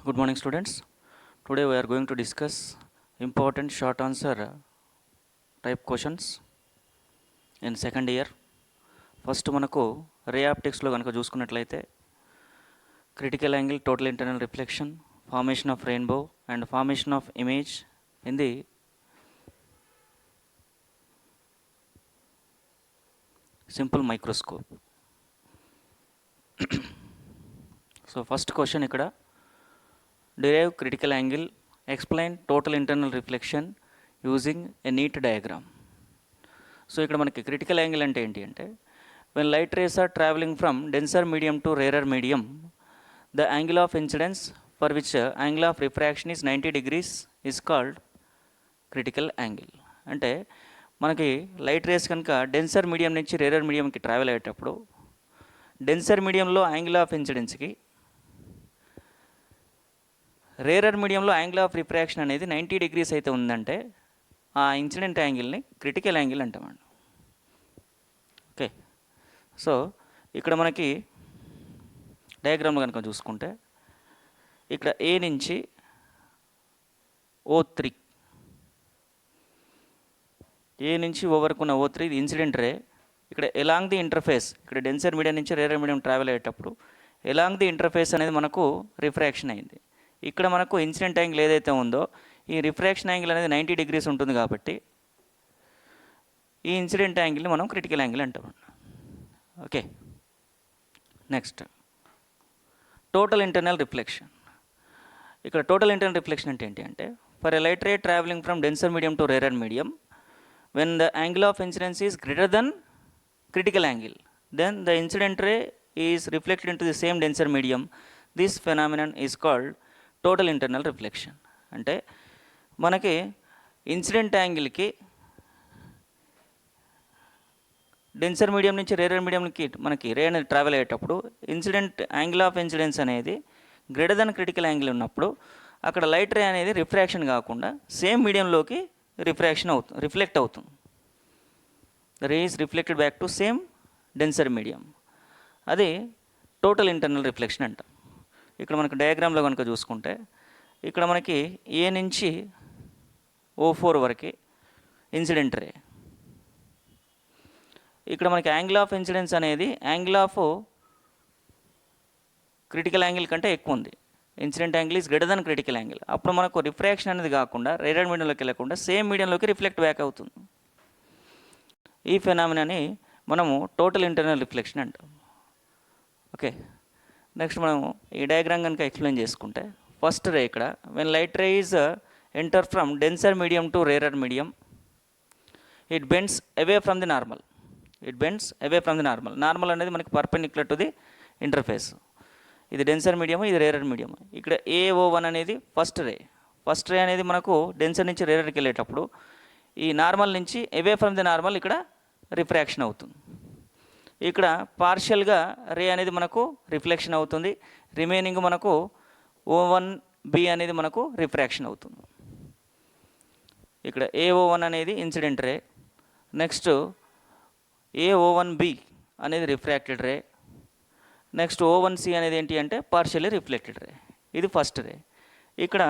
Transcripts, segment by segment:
Good morning, students. Today we are going to discuss important short answer type questions in second year. First మనకు రే ఆప్టిక్స్లో కనుక చూసుకున్నట్లయితే critical angle, total internal reflection, formation of rainbow and formation of image in the simple microscope. So first question ఇక్కడ derive critical angle, explain total internal reflection using a neat diagram. So ఇక్కడ మనకి critical angle అంటే ఏంటి అంటే when light rays are traveling from denser medium to rarer medium, the angle of incidence for which angle of refraction is 90 degrees is called critical angle. అంటే మనకి light race కనుక denser medium నుంచి rarer మీడియంకి travel అయ్యేటప్పుడు denser మీడియంలో angle of ఇన్సిడెన్స్కి rarer మీడియంలో angle of refraction అనేది 90 degrees అయితే ఉందంటే ఆ ఇన్సిడెంట్ యాంగిల్ని క్రిటికల్ యాంగిల్ అంటామండి. ఓకే, సో ఇక్కడ మనకి డయాగ్రామ్లో కనుక చూసుకుంటే ఇక్కడ ఏ నుంచి O3, ఏ నుంచి O వరకు ఉన్న O3 ఇది ఇన్సిడెంట్ రే. ఇక్కడ ఎలాంగ్ ది ఇంటర్ఫేస్, ఇక్కడ డెన్సర్ మీడియం నుంచి రేరర్ మీడియం ట్రావెల్ అయ్యేటప్పుడు ఎలాంగ్ ది ఇంటర్ఫేస్ అనేది మనకు రిఫ్రాక్షన్ అయింది. ఇక్కడ మనకు ఇన్సిడెంట్ యాంగిల్ ఏదైతే ఉందో ఈ రిఫ్రాక్షన్ యాంగిల్ అనేది 90 డిగ్రీస్ ఉంటుంది కాబట్టి ఈ ఇన్సిడెంట్ యాంగిల్ని మనం క్రిటికల్ యాంగిల్ అంటాం. Okay, next total internal reflection. ఇక్కడ టోటల్ ఇంటర్నల్ రిఫ్లెక్షన్ అంటే ఏంటి అంటే for a light ray travelling from denser medium to rarer medium when the angle of incidence is greater than critical angle then the incident ray is reflected into the same denser medium. This phenomenon is called total internal reflection. అంటే మనకి incident యాంగిల్కి denser medium నుంచి rarer మీడియంకి మనకి రే అనేది travel అయ్యేటప్పుడు incident angle of incidence అనేది greater than critical angle ఉన్నప్పుడు అక్కడ లైట్ రే అనేది రిఫ్రాక్షన్ కాకుండా సేమ్ మీడియంలోకి రిఫ్లెక్ట్ అవుతుంది. The ray is reflected back to same denser medium. అది టోటల్ ఇంటర్నల్ రిఫ్లెక్షన్ అంటాం. ఇక్కడ మనకు డయాగ్రామ్లో కనుక చూసుకుంటే ఇక్కడ మనకి ఏ నుంచి O4 వరకు ఇన్సిడెంట్ రే. ఇక్కడ మనకి యాంగిల్ ఆఫ్ ఇన్సిడెన్స్ అనేది యాంగిల్ ఆఫ్ క్రిటికల్ యాంగిల్ కంటే ఎక్కువ ఉంది. Incident angle is greater than critical angle. అప్పుడు మనకు రిఫ్రాక్షన్ అనేది కాకుండా రేరర్ మీడియంలోకి వెళ్ళకుండా సేమ్ మీడియంలోకి రిఫ్లెక్ట్ బ్యాక్ అవుతుంది. ఈ ఫెనామినాని మనము టోటల్ ఇంటర్నల్ రిఫ్లెక్షన్ అంటాం. ఓకే, నెక్స్ట్ మనము ఈ డయాగ్రామ్ కనుక ఎక్స్ప్లెయిన్ చేసుకుంటే ఫస్ట్ రే ఇక్కడ when light ray is enter from denser medium to rarer medium it bends away from the normal. Normal అనేది మనకి పర్పెండిక్యులర్ టు ది ఇంటర్ఫేస్. ఇది డెన్సర్ మీడియం, ఇది రేరర్ మీడియం. ఇక్కడ AO1 అనేది ఫస్ట్ రే అనేది మనకు డెన్సర్ నుంచి రేరర్కి వెళ్ళేటప్పుడు ఈ నార్మల్ నుంచి అవే ఫ్రమ్ ది నార్మల్ ఇక్కడ రిఫ్రాక్షన్ అవుతుంది. ఇక్కడ పార్షియల్గా రే అనేది మనకు రిఫ్లెక్షన్ అవుతుంది, రిమైనింగ్ మనకు O1B అనేది మనకు రిఫ్రాక్షన్ అవుతుంది. ఇక్కడ AO1 అనేది ఇన్సిడెంట్ రే, నెక్స్ట్ AO1B అనేది రిఫ్రాక్టెడ్ రే, నెక్స్ట్ O1C అనేది ఏంటి అంటే పార్షియల్లీ రిఫ్లెక్టెడ్ రే. ఇది ఫస్ట్ రే. ఇక్కడ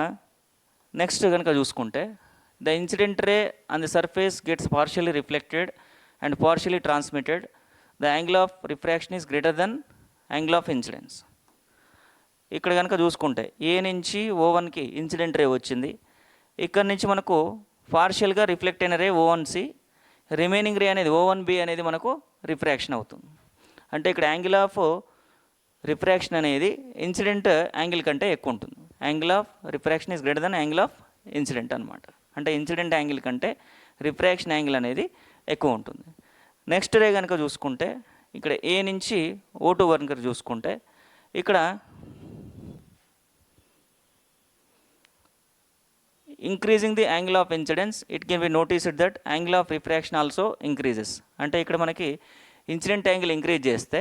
నెక్స్ట్ కనుక చూసుకుంటే the incident ray on the surface gets partially reflected and partially transmitted. The angle of refraction is greater then angle of incidence. ఇక్కడ కనుక చూసుకుంటే ఏ నుంచి O1కి ఇన్సిడెంట్ రే వచ్చింది, ఇక్కడ నుంచి మనకు పార్షియల్గా రిఫ్లెక్ట్ అయిన రే O1C, రిమైనింగ్ రే అనేది O1B అనేది మనకు రిఫ్రాక్షన్ అవుతుంది. అంటే ఇక్కడ యాంగిల్ ఆఫ్ రిఫ్రాక్షన్ అనేది ఇన్సిడెంట్ యాంగిల్ కంటే ఎక్కువ ఉంటుంది. Angle of refraction is greater then angle of incident అనమాట. అంటే ఇన్సిడెంట్ యాంగిల్ కంటే రిఫ్రాక్షన్ యాంగిల్ అనేది ఎక్కువ ఉంటుంది. నెక్స్ట్ రే కనుక చూసుకుంటే ఇక్కడ ఏ నుంచి O2 వరకు చూసుకుంటే ఇక్కడ increasing the angle of incidence it can be noticed that angle of refraction also increases. అంటే ఇక్కడ మనకి ఇన్సిడెంట్ యాంగిల్ ఇంక్రీజ్ చేస్తే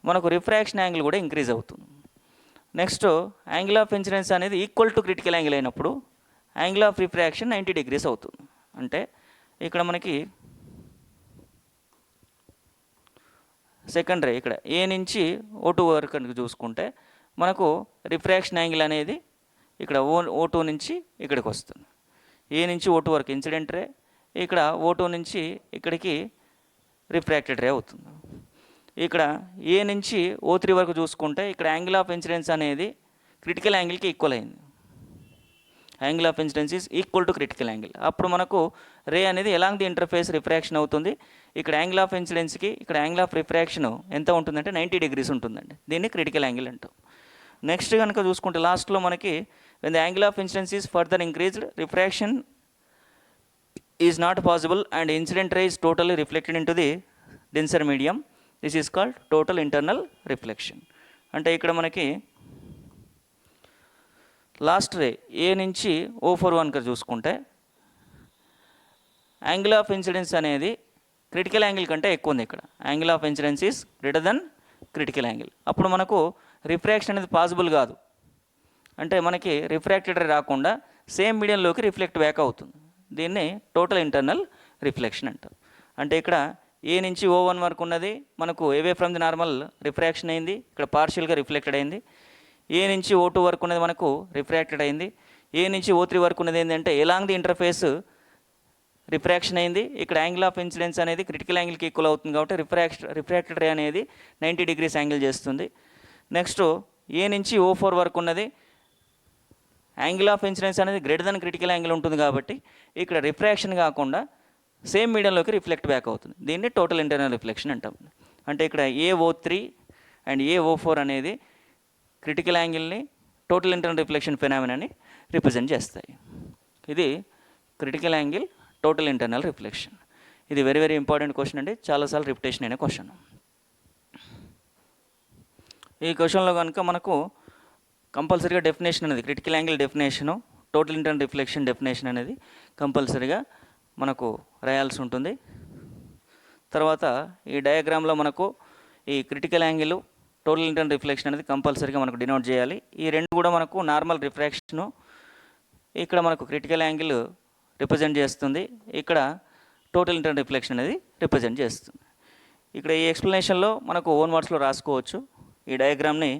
మనకు రిఫ్రాక్షన్ యాంగిల్ కూడా ఇంక్రీజ్ అవుతుంది. నెక్స్ట్ యాంగిల్ ఆఫ్ ఇన్సిడెన్స్ అనేది ఈక్వల్ టు క్రిటికల్ యాంగిల్ అయినప్పుడు యాంగిల్ ఆఫ్ రిఫ్రాక్షన్ 90 డిగ్రీస్ అవుతుంది. అంటే ఇక్కడ మనకి సెకండ్ రే ఇక్కడ ఏ నుంచి O2 వరకు కనుక చూసుకుంటే మనకు రిఫ్రాక్షన్ యాంగిల్ అనేది ఇక్కడ O2 నుంచి ఇక్కడికి వస్తుంది. ఏ నుంచి O2 వరకు ఇన్సిడెంట్ రే, ఇక్కడ O2 నుంచి ఇక్కడికి రిఫ్రాక్టెడ్ రే అవుతుంది. ఇక్కడ ఏ నుంచి O3 వరకు చూసుకుంటే ఇక్కడ యాంగిల్ ఆఫ్ ఇన్సిడెన్స్ అనేది క్రిటికల్ యాంగిల్కి ఈక్వల్ అయింది. Angle of incidence is equal to critical angle. అప్పుడు మనకు రే అనేది ఎలాంగ్ ది ఇంటర్ఫేస్ రిఫ్రాక్షన్ అవుతుంది. ఇక్కడ యాంగిల్ ఆఫ్ ఇన్సిడెన్స్కి ఇక్కడ యాంగిల్ ఆఫ్ రిఫ్రాక్షన్ ఎంత ఉంటుందంటే 90 degrees ఉంటుందండి. దీన్ని క్రిటికల్ యాంగిల్ అంటాం. నెక్స్ట్ కనుక చూసుకుంటే లాస్ట్లో మనకి when the angle of incidence is further increased, refraction is not possible and incident ray is totally reflected into the denser medium. This is called total internal reflection. అంటే ఇక్కడ మనకి last రే ఏ నుంచి O4 కనుక చూసుకుంటే యాంగిల్ ఆఫ్ ఇన్సిడెన్స్ అనేది critical angle కంటే ఎక్కువ ఉంది. ఇక్కడ angle of incidence is greater than critical angle. అప్పుడు మనకు రిఫ్రాక్షన్ అనేది పాసిబుల్ కాదు. అంటే మనకి రిఫ్రాక్టెడ్ రే రాకుండా సేమ్ మీడియంలోకి రిఫ్లెక్ట్ బ్యాక్ అవుతుంది. దీన్ని టోటల్ ఇంటర్నల్ రిఫ్లెక్షన్ అంటారు. అంటే ఇక్కడ ఏ నుంచి O1 వరకు ఉన్నది మనకు అవే ఫ్రమ్ ది నార్మల్ రిఫ్రాక్షన్ అయింది, ఇక్కడ పార్షియల్గా రిఫ్లెక్టెడ్ అయింది. ఏ నుంచి O2 వరకు ఉన్నది మనకు రిఫ్రాక్టెడ్ అయింది. ఏ నుంచి O3 వరకు ఉన్నది ఏంటంటే ఎలాంగ్ ది ఇంటర్ఫేస్ రిఫ్రాక్షన్ అయింది. ఇక్కడ యాంగిల్ ఆఫ్ ఇన్సిడెన్స్ అనేది క్రిటికల్ యాంగిల్కి ఈక్వల్ అవుతుంది కాబట్టి రిఫ్రాక్టెడ్ రే అనేది 90 degrees యాంగిల్ చేస్తుంది. నెక్స్ట్ ఏ నుంచి O4 వరకు ఉన్నది యాంగిల్ ఆఫ్ ఇన్సిడెన్స్ అనేది గ్రేటర్ దెన్ క్రిటికల్ యాంగిల్ ఉంటుంది కాబట్టి ఇక్కడ రిఫ్రాక్షన్ కాకుండా సేమ్ మీడియంలోకి రిఫ్లెక్ట్ బ్యాక్ అవుతుంది. దీన్ని టోటల్ ఇంటర్నల్ రిఫ్లెక్షన్ అంటాం. అంటే ఇక్కడ AO3 అండ్ AO4 అనేది క్రిటికల్ యాంగిల్ని టోటల్ ఇంటర్నల్ రిఫ్లెక్షన్ ఫెనామినాని రిప్రజెంట్ చేస్తాయి. ఇది critical angle total internal reflection. ఇది వెరీ వెరీ ఇంపార్టెంట్ క్వశ్చన్ అండి, చాలాసార్లు రిపిటేషన్ అయిన క్వశ్చన్. ఈ క్వశ్చన్లో కనుక మనకు కంపల్సరీగా డెఫినేషన్ అనేది critical angle definition, total internal reflection definition అనేది కంపల్సరీగా మనకు రాయాల్సి ఉంటుంది. తర్వాత ఈ డయాగ్రామ్లో మనకు ఈ critical angle total internal reflection అనేది కంపల్సరీగా మనకు డినోట్ చేయాలి. ఈ రెండు కూడా మనకు నార్మల్ రిఫ్రాక్షను, ఇక్కడ మనకు క్రిటికల్ యాంగిల్ రిప్రజెంట్ చేస్తుంది, ఇక్కడ టోటల్ ఇంటర్నల్ రిఫ్లెక్షన్ అనేది రిప్రజెంట్ చేస్తుంది. ఇక్కడ ఈ ఎక్స్ప్లెనేషన్లో మనకు ఓన్ వర్డ్స్లో రాసుకోవచ్చు. ఈ డయాగ్రామ్ని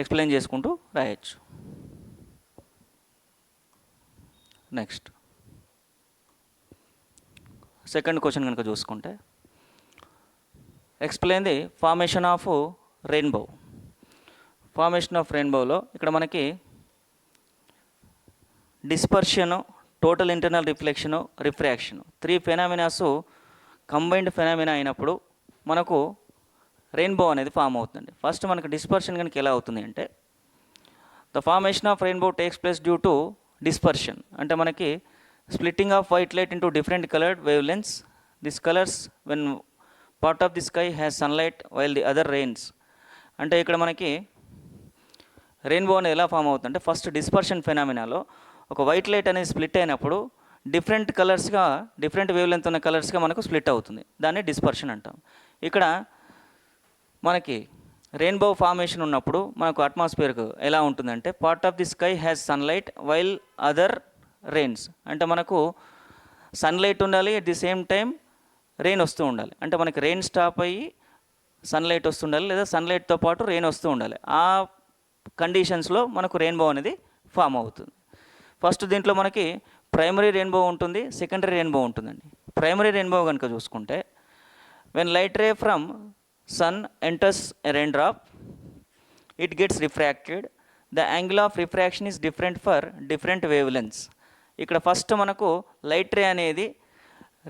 ఎక్స్ప్లెయిన్ చేసుకుంటూ రాయొచ్చు. నెక్స్ట్ సెకండ్ క్వశ్చన్ కనుక చూసుకుంటే explain the formation of rainbow. Formation of రెయిన్బోలో ఇక్కడ మనకి dispersion, total internal reflection, refraction 3 phenomenas combined phenomena అయినప్పుడు మనకు రెయిన్బో అనేది ఫామ్ అవుతుంది. ఫస్ట్ మనకు డిస్పర్షన్ కనుక ఎలా అవుతుంది అంటే the formation of rainbow takes place due to dispersion. అంటే మనకి splitting off white light into different coloured wave lens. This colours when part of the sky has sunlight while the other rains. అంటే ఇక్కడ మనకి rainbow అనేది ఎలా form అవుతుందంటే first dispersion ఫెనామినాలో ఒక white light అనేది స్ప్లిట్ అయినప్పుడు డిఫరెంట్ కలర్స్గా, డిఫరెంట్ వేవ్ లెంత్ ఉన్న కలర్స్గా మనకు స్ప్లిట్ అవుతుంది. దాన్ని డిస్పర్షన్ అంటాం. ఇక్కడ మనకి రెయిన్బో ఫార్మేషన్ ఉన్నప్పుడు మనకు అట్మాస్ఫియర్కు ఎలా ఉంటుందంటే part of the sky has sunlight while other rains. అంటే మనకు సన్లైట్ ఉండాలి, at the same time rain వస్తూ ఉండాలి. అంటే మనకి రెయిన్ స్టాప్ అయ్యి సన్లైట్ వస్తుండాలి, లేదా సన్లైట్తో పాటు రెయిన్ వస్తూ ఉండాలి. ఆ కండిషన్స్లో మనకు రెయిన్బో అనేది ఫామ్ అవుతుంది. ఫస్ట్ దీంట్లో మనకి ప్రైమరీ రెయిన్బో ఉంటుంది, సెకండరీ రెయిన్బో ఉంటుందండి. ప్రైమరీ రెయిన్బో కనుక చూసుకుంటే when light ray from sun enters a raindrop it gets refracted. The angle of refraction is different for different wavelengths. ఇక్కడ first మనకు light ray అనేది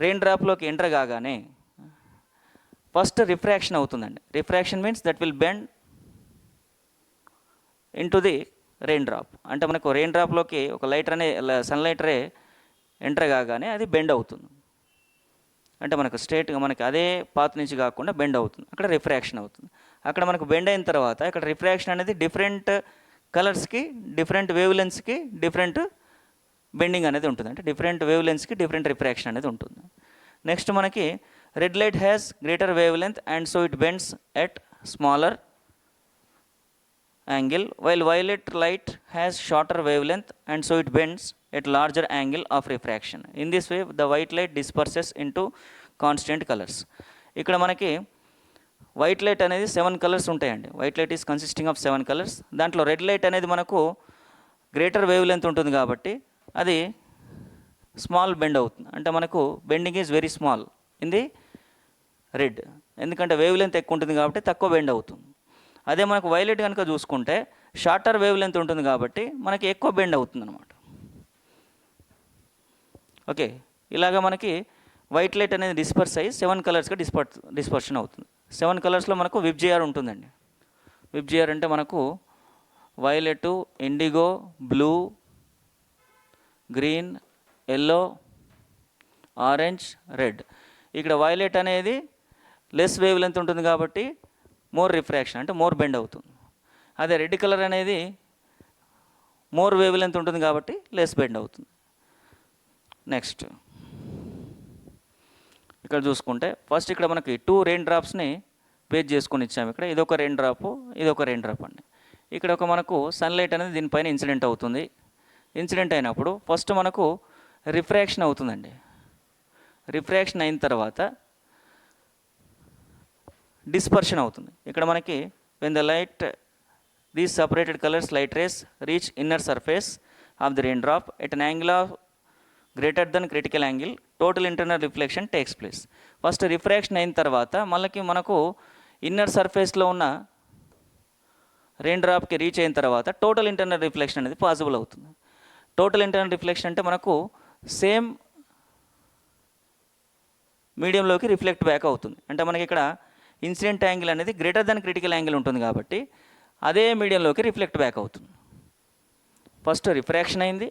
rain డ్రాప్లోకి enter కాగానే first refraction అవుతుందండి. Refraction means that will bend into the raindrop. అంటే మనకు rain డ్రాప్లోకి ఒక light అనే సన్లైట్ రే ఎంటర్ కాగానే అది బెండ్ అవుతుంది. అంటే మనకు స్ట్రేట్గా మనకి అదే పాత్ నుంచి కాకుండా బెండ్ అవుతుంది, అక్కడ రిఫ్రాక్షన్ అవుతుంది. అక్కడ మనకు బెండ్ అయిన తర్వాత ఇక్కడ రిఫ్రాక్షన్ అనేది డిఫరెంట్ కలర్స్కి, డిఫరెంట్ వేవ్ లెన్స్కి డిఫరెంట్ బెండింగ్ అనేది ఉంటుంది. అంటే డిఫరెంట్ వేవ్ లెన్స్కి డిఫరెంట్ రిఫ్రాక్షన్ అనేది ఉంటుంది. నెక్స్ట్ మనకి red light has greater wavelength and so it bends at smaller angle, while violet light has shorter wavelength and so it bends at larger angle of refraction. In this way the white light disperses into constant colors. ఇక్కడ మనకి white light అనేది 7 colours ఉంటాయండి. White light is consisting of 7 colours. దాంట్లో red light అనేది మనకు greater wave length ఉంటుంది కాబట్టి అది స్మాల్ బెండ్ అవుతుంది. అంటే మనకు bending is very small in the red, ఎందుకంటే వేవ్ లెంత్ ఎక్కువ ఉంటుంది కాబట్టి తక్కువ బెండ్ అవుతుంది. అదే మనకు వైలెట్ కనుక చూసుకుంటే షార్టర్ వేవ్ లెంత్ ఉంటుంది కాబట్టి మనకి ఎక్కువ బెండ్ అవుతుంది అనమాట. ఓకే, ఇలాగ మనకి వైట్ లైట్ అనేది డిస్పర్స్ అయ్యి 7 కలర్స్గా డిస్పర్షన్ అవుతుంది. 7 కలర్స్లో మనకు విబ్జిఆర్ ఉంటుందండి. విబ్జిఆర్ అంటే మనకు violet, IndiGo, blue, green, yellow, orange, red. ఇక్కడ వైలెట్ అనేది లెస్ వేవ్ లెంత్ ఉంటుంది కాబట్టి మోర్ రిఫ్రాక్షన్ అంటే మోర్ బెండ్ అవుతుంది. అదే రెడ్ కలర్ అనేది మోర్ వేవ్ లెంత్ ఉంటుంది కాబట్టి లెస్ బెండ్ అవుతుంది. నెక్స్ట్ ఇక్కడ చూసుకుంటే ఫస్ట్ ఇక్కడ మనకి 2 రెయిన్ డ్రాప్స్ని బేస్ చేసుకొని ఇచ్చాము. ఇక్కడ ఇదొక రెయిన్ డ్రాప్, ఇదొక రెయిన్ డ్రాప్ అండి. ఇక్కడ ఒక మనకు సన్లైట్ అనేది దీనిపైన ఇన్సిడెంట్ అవుతుంది. ఇన్సిడెంట్ అయినప్పుడు ఫస్ట్ మనకు రిఫ్రాక్షన్ అవుతుందండి. రిఫ్రాక్షన్ అయిన తర్వాత డిస్పర్షన్ అవుతుంది. ఇక్కడ మనకి when the light these separated colours light race reach inner surface of the rain drop at an angle of greater than critical angle total internal reflection takes place. First refraction అయిన తర్వాత మళ్ళీ మనకు inner సర్ఫేస్లో ఉన్న rain డ్రాప్కి reach అయిన తర్వాత total internal reflection అనేది possible అవుతుంది. Total internal reflection అంటే మనకు సేమ్ మీడియంలోకి రిఫ్లెక్ట్ బ్యాక్ అవుతుంది. అంటే మనకి ఇక్కడ ఇన్సిడెంట్ యాంగిల్ అనేది గ్రేటర్ దెన్ క్రిటికల్ యాంగిల్ ఉంటుంది కాబట్టి అదే మీడియంలోకి రిఫ్లెక్ట్ బ్యాక్ అవుతుంది. ఫస్ట్ రిఫ్రాక్షన్ అయింది,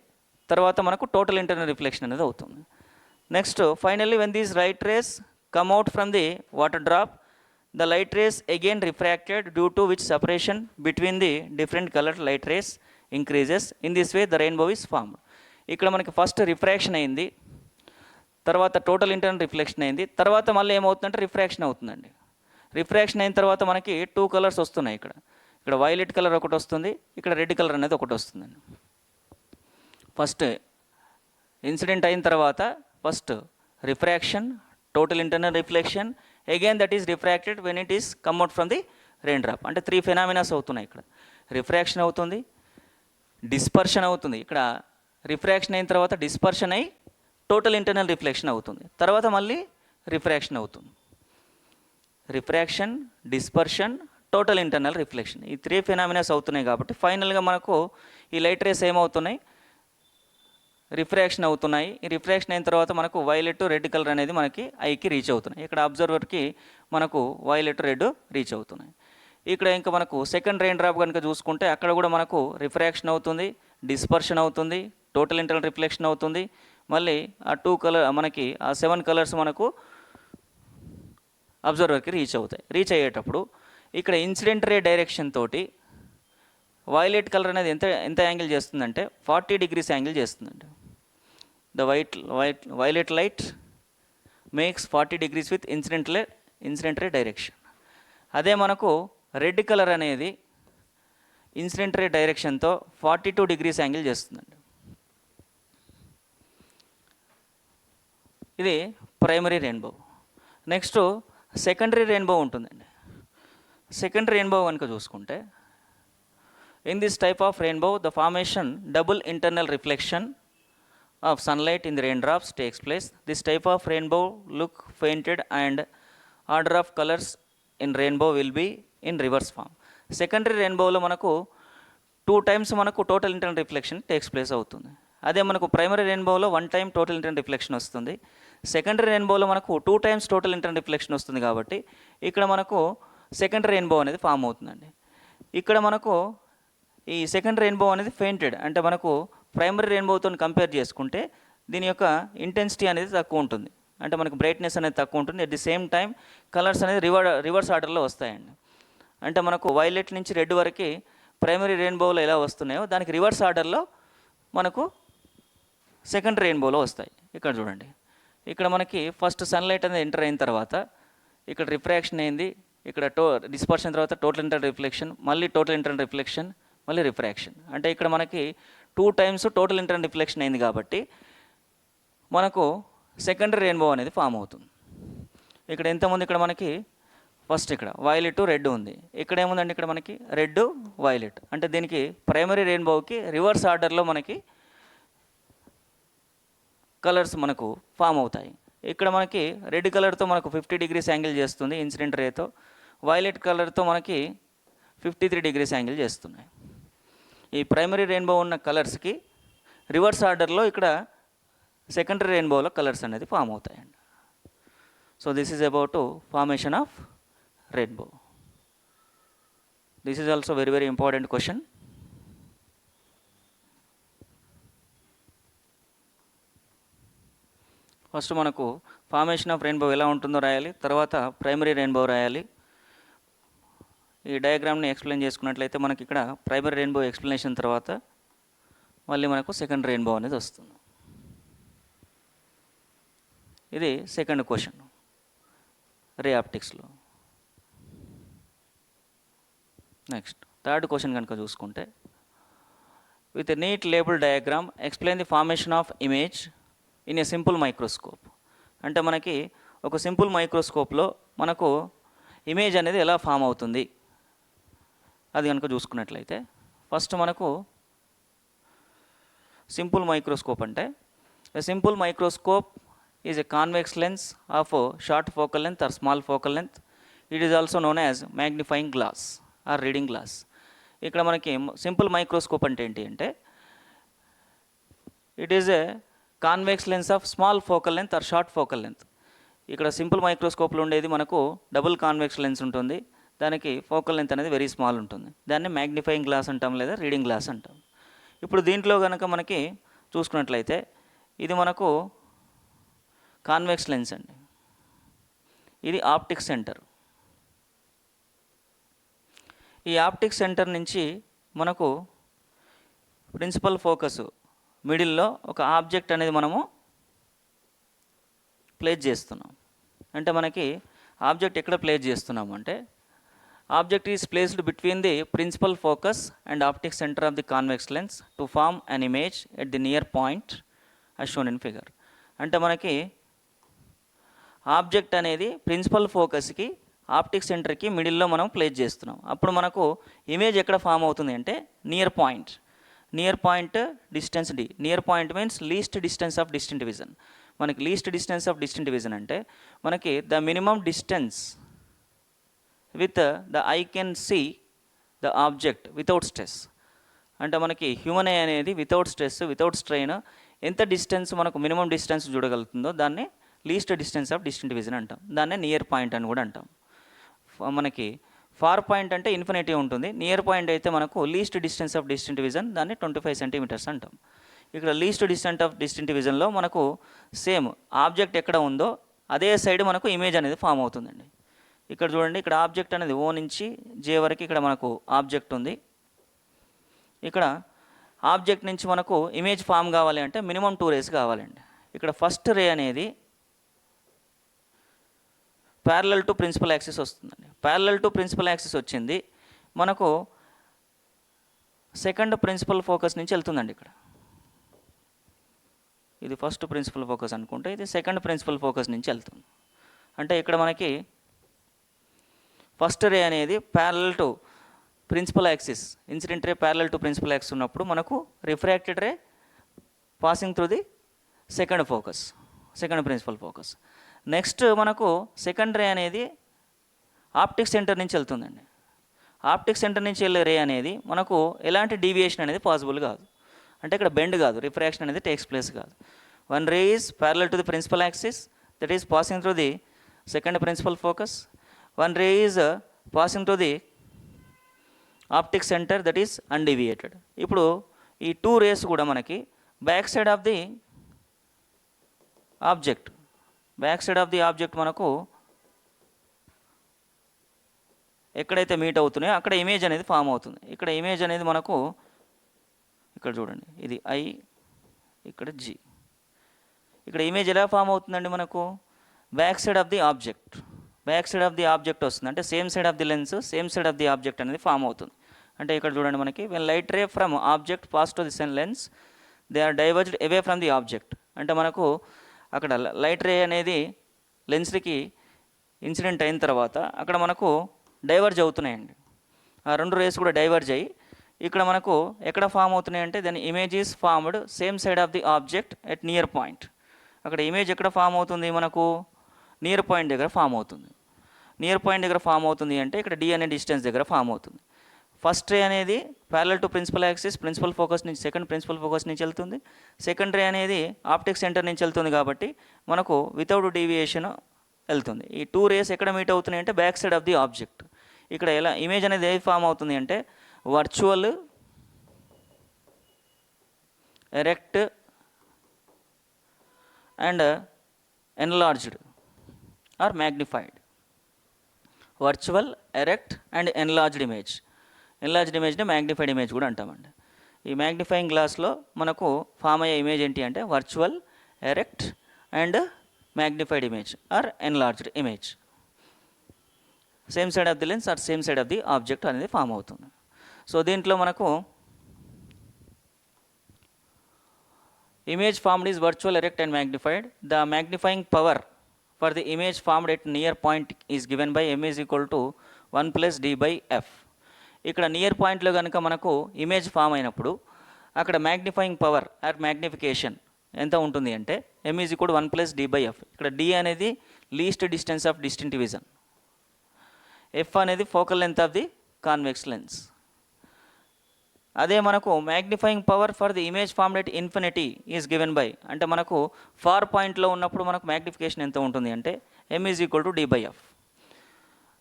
తర్వాత మనకు టోటల్ ఇంటర్నల్ రిఫ్లెక్షన్ అనేది అవుతుంది. Next finally when these light race come out from the water drop the light race again refracted due to which separation between the different colour light race increases. In this way the rainbow is formed. ఇక్కడ మనకి first refraction అయింది, తర్వాత total internal reflection అయింది, తర్వాత మళ్ళీ ఏమవుతుందంటే refraction అవుతుందండి. Refraction అయిన తర్వాత మనకి 2 కలర్స్ వస్తున్నాయి. ఇక్కడ వైలెట్ కలర్ ఒకటి వస్తుంది, ఇక్కడ రెడ్ కలర్ అనేది ఒకటి వస్తుందండి. ఫస్ట్ ఇన్సిడెంట్ అయిన తర్వాత first refraction, total internal reflection, again that is refracted when it is come out from the raindrop. అంటే 3 ఫెనామినాస్ అవుతున్నాయి. ఇక్కడ రిఫ్రాక్షన్ అవుతుంది, డిస్పర్షన్ అవుతుంది. ఇక్కడ రిఫ్రాక్షన్ అయిన తర్వాత డిస్పర్షన్ అయ్యి టోటల్ ఇంటర్నల్ రిఫ్లెక్షన్ అవుతుంది, తర్వాత మళ్ళీ రిఫ్రాక్షన్ అవుతుంది. Refraction, dispersion, total internal reflection, ఈ 3 ఫెనామినాస్ అవుతున్నాయి. కాబట్టి ఫైనల్గా మనకు ఈ లైట్ రేస్ ఏమవుతున్నాయి, రిఫ్రాక్షన్ అవుతున్నాయి. ఈ రిఫ్రాక్షన్ అయిన తర్వాత మనకు వైలెట్, రెడ్ కలర్ అనేది మనకి ఐకి రీచ్ అవుతున్నాయి. ఇక్కడ అబ్జర్వర్కి మనకు వైలెట్, రెడ్ రీచ్ అవుతున్నాయి. ఇక్కడ ఇంకా మనకు సెకండ్ రెయిన్ డ్రాప్ కనుక చూసుకుంటే అక్కడ కూడా మనకు రిఫ్రాక్షన్ అవుతుంది, డిస్పర్షన్ అవుతుంది, టోటల్ ఇంటర్నల్ రిఫ్లెక్షన్ అవుతుంది. మళ్ళీ ఆ 2 కలర్ మనకి ఆ 7 కలర్స్ మనకు అబ్జర్వర్కి రీచ్ అవుతాయి. రీచ్ అయ్యేటప్పుడు ఇక్కడ ఇన్సిడెంట్ రే డైరెక్షన్ తోటి వైలెట్ కలర్ అనేది ఎంత యాంగిల్ చేస్తుందంటే 40 degrees యాంగిల్ చేస్తుందండి. The violet light makes 40 degrees with incident ray direction. అదే మనకు రెడ్ కలర్ అనేది ఇన్సిడెంట్ రే డైరెక్షన్తో 42 degrees యాంగిల్ చేస్తుందండి. ఇది primary rainbow. Next secondary rainbow ఉంటుందండి. సెకండరీ రెయిన్బో కనుక చూసుకుంటే in this type of rainbow the formation double internal reflection of sunlight in the rain drops takes place. This type of rainbow look fainted and order of colours in rainbow will be in reverse form. Secondary రెయిన్బోలో మనకు 2 times మనకు total internal reflection takes place అవుతుంది. అదే మనకు primary రెయిన్బోలో 1 time total internal reflection వస్తుంది. Secondary రెయిన్బోలో మనకు 2 times టోటల్ ఇంటర్నల్ రిఫ్లెక్షన్ వస్తుంది. కాబట్టి ఇక్కడ మనకు సెకండరీ రెయిన్బో అనేది ఫామ్ అవుతుందండి. ఇక్కడ మనకు ఈ సెకండరీ రెయిన్బో అనేది ఫెయింటెడ్, అంటే మనకు ప్రైమరీ రెయిన్బోతో కంపేర్ చేసుకుంటే దీని యొక్క ఇంటెన్సిటీ అనేది తక్కువ ఉంటుంది, అంటే మనకు బ్రైట్నెస్ అనేది తక్కువ ఉంటుంది. At the same time colours అనేది రివర్స్ ఆర్డర్లో వస్తాయండి. అంటే మనకు వైలెట్ నుంచి రెడ్ వరకు ప్రైమరీ రెయిన్బోలో ఎలా వస్తున్నాయో దానికి రివర్స్ ఆర్డర్లో మనకు సెకండ్ రెయిన్బోలో వస్తాయి. ఇక్కడ చూడండి, ఇక్కడ మనకి ఫస్ట్ సన్లైట్ అనేది ఎంటర్ అయిన తర్వాత ఇక్కడ రిఫ్రాక్షన్ అయింది, ఇక్కడ డిస్పర్షన్ తర్వాత టోటల్ ఇంటర్నల్ రిఫ్లెక్షన్, మళ్ళీ టోటల్ ఇంటర్నల్ రిఫ్లెక్షన్, మళ్ళీ రిఫ్రాక్షన్. అంటే ఇక్కడ మనకి 2 times టోటల్ ఇంటర్నల్ రిఫ్లెక్షన్ అయింది కాబట్టి మనకు సెకండరీ రెయిన్బో అనేది ఫామ్ అవుతుంది. ఇక్కడ ఎంతమంది ఇక్కడ మనకి ఫస్ట్ ఇక్కడ వైలెట్ రెడ్ ఉంది, ఇక్కడ ఏముందండి, ఇక్కడ మనకి రెడ్ వైలెట్, అంటే దీనికి ప్రైమరీ రెయిన్బోకి రివర్స్ ఆర్డర్లో మనకి కలర్స్ మనకు ఫామ్ అవుతాయి. ఇక్కడ మనకి రెడ్ కలర్తో మనకు 50 degrees యాంగిల్ చేస్తుంది ఇన్సిడెంట్ రేతో, వైలెట్ కలర్తో మనకి 53 degrees యాంగిల్ చేస్తున్నాయి. ఈ ప్రైమరీ రెయిన్బో ఉన్న కలర్స్కి రివర్స్ ఆర్డర్లో ఇక్కడ సెకండరీ రెయిన్బోలో కలర్స్ అనేది ఫామ్ అవుతాయండి. So this is about formation of rainbow. This is also very very important question. First మనకు ఫార్మేషన్ ఆఫ్ రెయిన్బో ఎలా ఉంటుందో రాయాలి, తర్వాత ప్రైమరీ రెయిన్బో రాయాలి. ఈ డయాగ్రామ్ని ఎక్స్ప్లెయిన్ చేసుకున్నట్లయితే మనకి ఇక్కడ ప్రైమరీ రెయిన్బో ఎక్స్ప్లెనేషన్ తర్వాత మళ్ళీ మనకు సెకండ్ రెయిన్బో అనేది వస్తుంది. ఇది సెకండ్ క్వశ్చన్ రే ఆప్టిక్స్లో. నెక్స్ట్ థర్డ్ క్వశ్చన్ కనుక చూసుకుంటే, with a neat label diagram explain the formation of image in a simple microscope. అంటే మనకి ఒక సింపుల్ మైక్రోస్కోప్లో మనకు ఇమేజ్ అనేది ఎలా ఫామ్ అవుతుంది అది కనుక చూసుకున్నట్లయితే, ఫస్ట్ మనకు సింపుల్ మైక్రోస్కోప్ అంటే, a simple microscope is a convex lens of short focal length or small focal length. It is also known as magnifying glass or reading glass. ఇక్కడ మనకి సింపుల్ మైక్రోస్కోప్ అంటే ఏంటి అంటే, it is a convex lens of small focal length or short focal length. ఇక్కడ simple మైక్రోస్కోప్లో ఉండేది మనకు double convex lens ఉంటుంది, దానికి ఫోకల్ లెంత్ అనేది వెరీ స్మాల్ ఉంటుంది. దాన్ని మ్యాగ్నిఫైయింగ్ గ్లాస్ అంటాం లేదా రీడింగ్ గ్లాస్ అంటాం. ఇప్పుడు దీంట్లో కనుక మనకి చూసుకున్నట్లయితే ఇది మనకు కాన్వెక్స్ లెన్స్ అండి, ఇది ఆప్టిక్ సెంటర్. ఈ ఆప్టిక్ సెంటర్ నుంచి మనకు ప్రిన్సిపల్ ఫోకస్ మిడిల్లో ఒక ఆబ్జెక్ట్ అనేది మనము ప్లేస్ చేస్తున్నాం. అంటే మనకి ఆబ్జెక్ట్ ఎక్కడ ప్లేస్ చేస్తున్నాము అంటే, object is placed between the principal focus and optic centre of the convex lens to form an image at the near point as shown in figure. అంటే మనకి ఆబ్జెక్ట్ అనేది ప్రిన్సిపల్ ఫోకస్కి ఆప్టిక్ సెంటర్కి మిడిల్లో మనం place చేస్తున్నాం. అప్పుడు మనకు ఇమేజ్ ఎక్కడ ఫామ్ అవుతుంది అంటే near point. Near point distance D. Near point means least distance of distant vision. మనకి least distance of distant vision అంటే మనకి the minimum distance with the eye can see the object without stress. అంటే మనకి human eye అనేది without stress without strain ఎంత distance మనకు minimum distance చూడగలుగుతుందో దాన్ని least distance of distant vision అంటాం. దాన్నే నియర్ పాయింట్ అని కూడా అంటాం. మనకి ఫార్ పాయింట్ అంటే ఇన్ఫినిటీ ఉంటుంది, నియర్ పాయింట్ అయితే మనకు least distance of distant vision, దాన్ని 25 centimeters అంటాం. ఇక్కడ లీస్ట్ డిస్టెన్స్ ఆఫ్ డిస్టెంట్ విజన్లో మనకు సేమ్ ఆబ్జెక్ట్ ఎక్కడ ఉందో అదే సైడ్ మనకు ఇమేజ్ అనేది ఫామ్ అవుతుందండి. ఇక్కడ చూడండి, ఇక్కడ ఆబ్జెక్ట్ అనేది ఓ నుంచి జే వరకు ఇక్కడ మనకు ఆబ్జెక్ట్ ఉంది. ఇక్కడ ఆబ్జెక్ట్ నుంచి మనకు ఇమేజ్ ఫామ్ కావాలి అంటే మినిమం 2 rays కావాలండి. ఇక్కడ ఫస్ట్ రే అనేది ప్యారలల్ టు ప్రిన్సిపల్ యాక్సిస్ వస్తుందండి. ప్యారలల్ టు ప్రిన్సిపల్ యాక్సిస్ వచ్చింది మనకు సెకండ్ ప్రిన్సిపల్ ఫోకస్ నుంచి వెళ్తుందండి. ఇక్కడ ఇది ఫస్ట్ ప్రిన్సిపల్ ఫోకస్ అనుకుంటే ఇది సెకండ్ ప్రిన్సిపల్ ఫోకస్ నుంచి వెళ్తుంది. అంటే ఇక్కడ మనకి ఫస్ట్ రే అనేది parallel to principal axis, incident ray parallel to principal axis ఉన్నప్పుడు మనకు refracted ray passing through the second focus, second principal focus. Next మనకు సెకండ్ రే అనేది ఆప్టిక్ సెంటర్ నుంచి వెళ్తుందండి. ఆప్టిక్ సెంటర్ నుంచి వెళ్ళే రే అనేది మనకు ఎలాంటి డీవియేషన్ అనేది పాసిబుల్ కాదు. అంటే ఇక్కడ బెండ్ కాదు, రిఫ్రాక్షన్ అనేది టేక్స్ ప్లేస్ కాదు. One ray is parallel to the principal axis, that is passing through the second principal focus. One ray is passing to the optic centre, that is undeviated. ఇప్పుడు ఈ 2 rays కూడా మనకి back side of the object, back side of the object మనకు ఎక్కడైతే meet అవుతున్నాయో అక్కడ image అనేది form అవుతుంది. ఇక్కడ ఇమేజ్ అనేది మనకు ఇక్కడ చూడండి, ఇది ఐ, ఇక్కడ జి. ఇక్కడ ఇమేజ్ ఎలా ఫామ్ అవుతుందండి మనకు back side of the object, back side of the object వస్తుంది. అంటే same side of the lens, same side of the object అనేది ఫామ్ అవుతుంది. అంటే ఇక్కడ చూడండి మనకి when light ray from object pass to the సెన్ lens they are diverged away from the object. అంటే మనకు అక్కడ లైట్ రే అనేది లెన్స్కి ఇన్సిడెంట్ అయిన తర్వాత అక్కడ మనకు డైవర్జ్ అవుతున్నాయండి. ఆ రెండు రేస్ కూడా డైవర్జ్ అయ్యి ఇక్కడ మనకు ఎక్కడ ఫామ్ అవుతున్నాయి అంటే దాని image is formed same side of the object at near point. అక్కడ ఇమేజ్ ఎక్కడ ఫామ్ అవుతుంది మనకు నియర్ పాయింట్ దగ్గర ఫామ్ అవుతుంది. నియర్ పాయింట్ దగ్గర ఫామ్ అవుతుంది అంటే ఇక్కడ డి అనే డిస్టెన్స్ దగ్గర ఫామ్ అవుతుంది. ఫస్ట్ రే అనేది parallel to principal axis principal focus నుంచి సెకండ్ ప్రిన్సిపల్ ఫోకస్ నుంచి వెళ్తుంది. సెకండ్ రే అనేది ఆప్టిక్ సెంటర్ నుంచి వెళ్తుంది కాబట్టి మనకు వితౌట్ డీవియేషన్ వెళ్తుంది. ఈ టూ రేస్ ఎక్కడ మీట్ అవుతున్నాయి అంటే back side of the object. ఇక్కడ ఎలా ఇమేజ్ అనేది ఏ ఫామ్ అవుతుంది అంటే virtual erect and enlarged or magnified. Virtual erect and enlarged image. Enlarged ఇమేజ్ని మ్యాగ్నిఫైడ్ ఇమేజ్ కూడా అంటామండి. ఈ మ్యాగ్నిఫైయింగ్ గ్లాస్లో మనకు ఫామ్ అయ్యే ఇమేజ్ ఏంటి అంటే virtual erect and magnified image or enlarged image. Same side of the lens or same side of the object అనేది ఫామ్ అవుతుంది. సో దీంట్లో మనకు image formed is virtual, erect and magnified. The magnifying power for the image formed at near point is given by m is equal to 1 plus d by f. ఇక్కడ near పాయింట్లో కనుక మనకు image form అయినప్పుడు అక్కడ magnifying power are magnification ఎంత ఉంటుంది అంటే m is equal to 1 plus d by f. ఇక్కడ d అనేది least distance of distinct vision, f అనేది focal length of the convex lens. అదే మనకు magnifying power for the image formed at infinity is given by అంటే మనకు far పాయింట్లో ఉన్నప్పుడు మనకు మ్యాగ్నిఫికేషన్ ఎంత ఉంటుంది అంటే m is equal to d by f.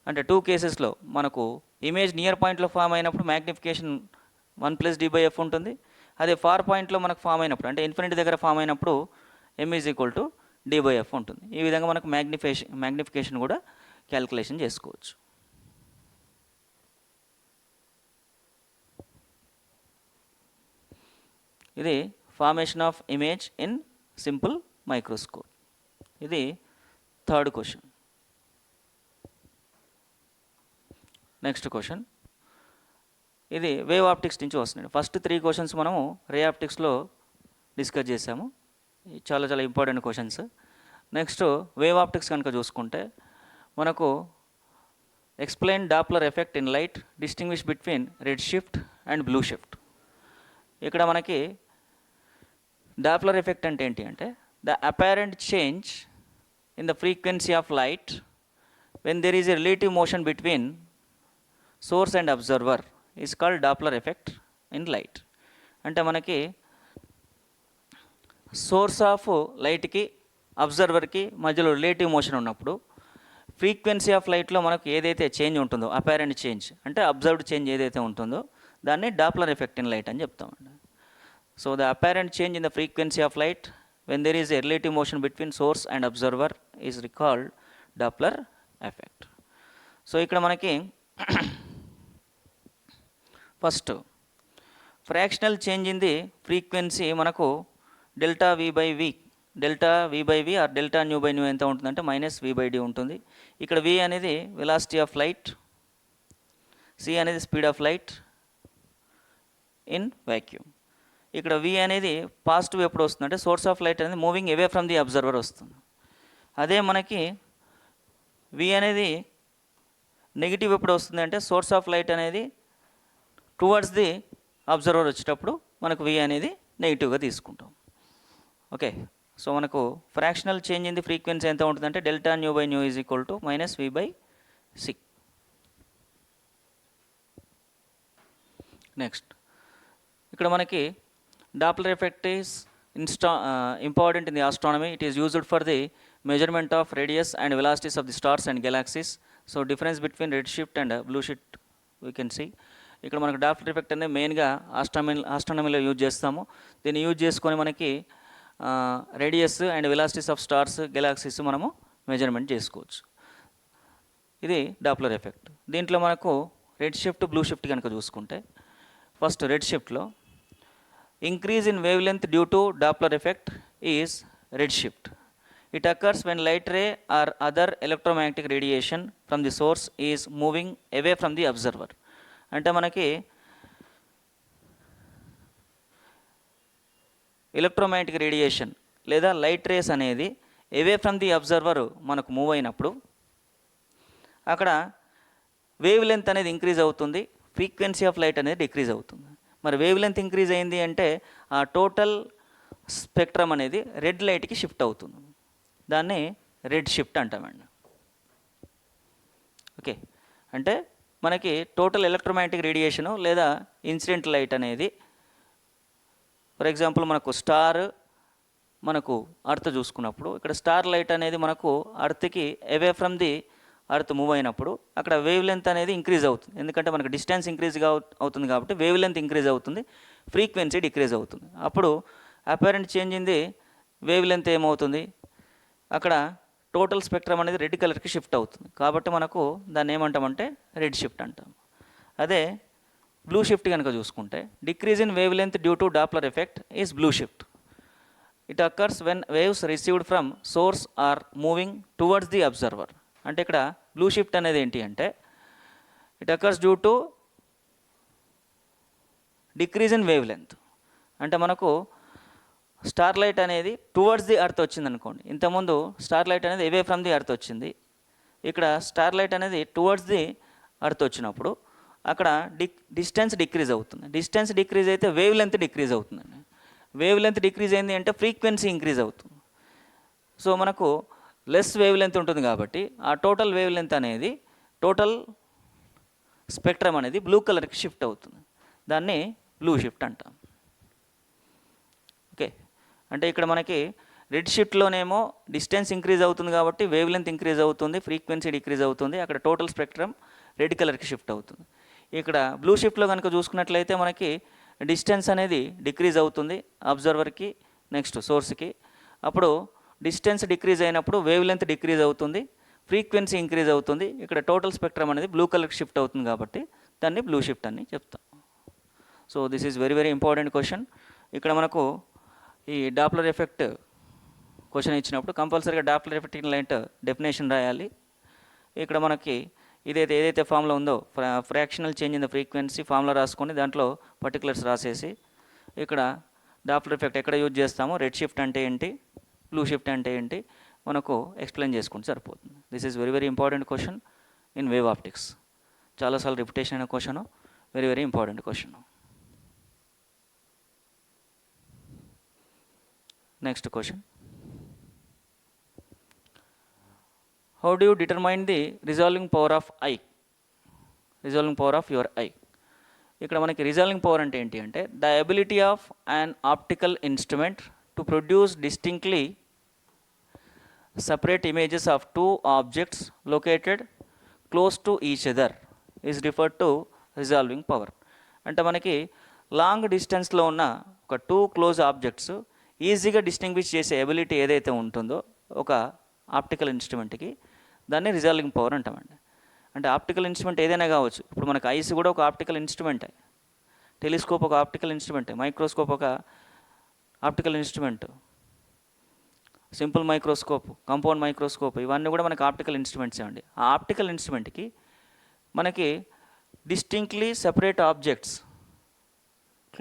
అంటే టూ కేసెస్లో మనకు ఇమేజ్ నియర్ పాయింట్లో ఫామ్ అయినప్పుడు magnification 1 plus d by f ఉంటుంది. అదే ఫార్ పాయింట్లో మనకు ఫామ్ అయినప్పుడు అంటే ఇన్ఫినిటీ దగ్గర ఫామ్ అయినప్పుడు m is equal to d by f ఉంటుంది. ఈ విధంగా మనకు మ్యాగ్నిఫికేషన్ కూడా క్యాలిక్యులేషన్ చేసుకోవచ్చు. ఇది formation of image in simple microscope. ఇది థర్డ్ క్వశ్చన్. నెక్స్ట్ క్వశ్చన్ ఇది వేవ్ ఆప్టిక్స్ నుంచి వస్తుంది. ఫస్ట్ 3 క్వశ్చన్స్ మనము రే ఆప్టిక్స్లో డిస్కస్ చేసాము. చాలా చాలా important questions. Next wave optics కనుక చూసుకుంటే మనకు explain Doppler effect in light, distinguish between red shift and blue shift. ఇక్కడ మనకి డాప్లర్ ఎఫెక్ట్ అంటే ఏంటి అంటే the apparent change in the frequency of light when there is a relative motion between source and observer is called Doppler effect in light. అంటే మనకి source of లైట్కి అబ్జర్వర్కి మధ్యలో relative motion ఉన్నప్పుడు frequency of లైట్లో మనకు ఏదైతే చేంజ్ ఉంటుందో apparent change అంటే observed change ఏదైతే ఉంటుందో దాన్ని డాప్లర్ ఎఫెక్ట్ ఇన్ లైట్ అని చెప్తామండి. So the apparent change in the frequency of light when there is a relative motion between source and observer is called Doppler effect. So ఇక్కడ మనకి first fractional change in the frequency మనకు delta v by v, delta v by v or delta nu by nu ఎంత ఉంటుందంటే minus we by D ఉంటుంది. ఇక్కడ V అనేది velocity of light, C అనేది speed of light in vacuum. ఇక్కడ V అనేది positive ఎప్పుడు వస్తుందంటే సోర్స్ ఆఫ్ లైట్ అనేది moving away from the observer వస్తుంది. అదే మనకి వి అనేది నెగిటివ్ ఎప్పుడు వస్తుంది అంటే సోర్స్ ఆఫ్ లైట్ అనేది టువర్డ్స్ ది అబ్జర్వర్ వచ్చేటప్పుడు మనకు వి అనేది నెగిటివ్గా తీసుకుంటాం. ఓకే, సో మనకు fractional change in the frequency ఎంత ఉంటుందంటే delta nu by nu is equal to minus we by C. Next ఇక్కడ మనకి Doppler effect is important in the astronomy. It is used for the measurement of radius and velocities of the stars and galaxies. So difference between red shift and blue shift we can see. ఇక్కడ మనకు Doppler effect అనేది మెయిన్గా ఆస్ట్రానమీలో use చేస్తాము. దీన్ని use చేసుకొని మనకి radius and velocities of stars galaxies మనము measurement చేసుకోవచ్చు. ఇది డాప్లర్ ఎఫెక్ట్. దీంట్లో మనకు రెడ్ షిఫ్ట్ బ్లూ షిఫ్ట్ కనుక చూసుకుంటే ఫస్ట్ రెడ్ షిఫ్ట్లో increase in wavelength due to Doppler effect is redshift. It occurs when light ray or other electromagnetic radiation from the source is moving away from the observer. అంటే మనకి electromagnetic radiation లేదా light race అనేది అవే from the observer మనకు move అయినప్పుడు అక్కడ wave length అనేది increase అవుతుంది, frequency of light అనేది డిక్రీజ్ అవుతుంది. మరి వేవ్ లెంత్ ఇంక్రీజ్ అయింది అంటే ఆ టోటల్ స్పెక్ట్రమ్ అనేది రెడ్ లైట్కి షిఫ్ట్ అవుతుంది. దాన్ని రెడ్ షిఫ్ట్ అంటామండి. ఓకే, అంటే మనకి టోటల్ ఎలక్ట్రోమాగ్నెటిక్ రేడియేషను లేదా ఇన్సిడెంట్ లైట్ అనేది, ఫర్ ఎగ్జాంపుల్ మనకు స్టార్, మనకు అర్త్ చూసుకున్నప్పుడు ఇక్కడ స్టార్ లైట్ అనేది మనకు అర్త్కి అవే ఫ్రమ్ ది అర్త్ మూవ్ అయినప్పుడు అక్కడ వేవ్ లెంత్ అనేది ఇంక్రీజ్ అవుతుంది. ఎందుకంటే మనకు డిస్టెన్స్ ఇంక్రీజ్గా అవుతుంది కాబట్టి వేవ్ లెంత్ ఇంక్రీజ్ అవుతుంది, ఫ్రీక్వెన్సీ డిక్రీజ్ అవుతుంది. అప్పుడు apparent change in the wave length ఏమవుతుంది, అక్కడ టోటల్ స్పెక్ట్రమ్ అనేది రెడ్ కలర్కి షిఫ్ట్ అవుతుంది. కాబట్టి మనకు దాన్ని ఏమంటామంటే రెడ్ షిఫ్ట్ అంటాం. అదే బ్లూ షిఫ్ట్ కనుక చూసుకుంటే decrease in wavelength due to Doppler effect is blue shift. It occurs when waves received from source are moving towards the observer. అంటే ఇక్కడ బ్లూ షిఫ్ట్ అనేది ఏంటి అంటే it occurs due to decrease in wavelength. అంటే మనకు star light అనేది towards the earth వచ్చింది అనుకోండి, ఇంతకుముందు స్టార్ లైట్ అనేది అవే ఫ్రమ్ ది అర్త్ వచ్చింది. ఇక్కడ స్టార్ లైట్ అనేది టువర్డ్స్ ది అర్త్ వచ్చినప్పుడు అక్కడ డిస్టెన్స్ డిక్రీజ్ అవుతుంది. డిస్టెన్స్ డిక్రీజ్ అయితే వేవ్ లెంత్ డిక్రీజ్ అవుతుందండి. వేవ్ లెంత్ డిక్రీజ్ అయింది అంటే ఫ్రీక్వెన్సీ ఇంక్రీజ్ అవుతుంది. సో మనకు లెస్ వేవ్ లెంత్ ఉంటుంది కాబట్టి ఆ టోటల్ వేవ్ లెంత్ అనేది టోటల్ స్పెక్ట్రమ్ అనేది బ్లూ కలర్కి షిఫ్ట్ అవుతుంది. దాన్ని బ్లూ షిఫ్ట్ అంటాం. ఓకే, అంటే ఇక్కడ మనకి రెడ్ షిఫ్ట్లోనేమో డిస్టెన్స్ ఇంక్రీజ్ అవుతుంది కాబట్టి వేవ్ లెంత్ ఇంక్రీజ్ అవుతుంది, ఫ్రీక్వెన్సీ డిక్రీజ్ అవుతుంది, అక్కడ టోటల్ స్పెక్ట్రమ్ రెడ్ కలర్కి షిఫ్ట్ అవుతుంది. ఇక్కడ బ్లూ షిఫ్ట్లో కనుక చూసుకున్నట్లయితే మనకి డిస్టెన్స్ అనేది డిక్రీజ్ అవుతుంది అబ్జర్వర్కి, నెక్స్ట్ సోర్స్కి. అప్పుడు డిస్టెన్స్ డిక్రీజ్ అయినప్పుడు వేవ్ లెంత్ డిక్రీజ్ అవుతుంది, ఫ్రీక్వెన్సీ ఇంక్రీజ్ అవుతుంది, ఇక్కడ టోటల్ స్పెక్ట్రమ్ అనేది బ్లూ కలర్కి షిఫ్ట్ అవుతుంది కాబట్టి దాన్ని బ్లూ షిఫ్ట్ అని చెప్తాం. So this is very very important question. ఇక్కడ మనకు ఈ డాప్లర్ ఎఫెక్ట్ క్వశ్చన్ ఇచ్చినప్పుడు కంపల్సరీగా Doppler effect in light definition రాయాలి. ఇక్కడ మనకి ఏదైతే ఫార్ములా ఉందో fractional change in the frequency formula రాసుకొని దాంట్లో పర్టికులర్స్ రాసేసి ఇక్కడ డాప్లర్ ఎఫెక్ట్ ఎక్కడ యూజ్ చేస్తామో, రెడ్ షిఫ్ట్ అంటే ఏంటి, బ్లూ షిఫ్ట్ అంటే ఏంటి మనకు ఎక్స్ప్లెయిన్ చేసుకుంటే సరిపోతుంది. This is very very important question in wave optics. చాలాసార్లు రిపిటేషన్ అయిన question, very very important question. Next question, how do you determine the resolving power of I, resolving power of your I. ఇక్కడ మనకి resolving power అంటే ఏంటి అంటే the ability of an optical instrument to produce distinctly separate images of two objects located close to each other is referred to resolving power. అంటే మనకి long డిస్టెన్స్లో ఉన్న ఒక టూ క్లోజ్ ఆబ్జెక్ట్స్ ఈజీగా డిస్టింగ్విష్ చేసే ఎబిలిటీ ఏదైతే ఉంటుందో ఒక ఆప్టికల్ ఇన్స్ట్రుమెంట్కి, దాన్ని రిజాల్వింగ్ పవర్ అంటామండి. అంటే ఆప్టికల్ ఇన్స్ట్రుమెంట్ ఏదైనా కావచ్చు. ఇప్పుడు మనకు ఐస్ కూడా ఒక ఆప్టికల్ ఇన్స్ట్రుమెంటే, టెలిస్కోప్ ఒక ఆప్టికల్ ఇన్స్ట్రుమెంటే, మైక్రోస్కోప్ ఒక optical instrument, simple microscope, compound microscope, ఇవన్నీ కూడా మనకి ఆప్టికల్ ఇన్స్ట్రుమెంట్సే అండి. ఆ ఆప్టికల్ ఇన్స్ట్రుమెంట్కి మనకి distinctly separate objects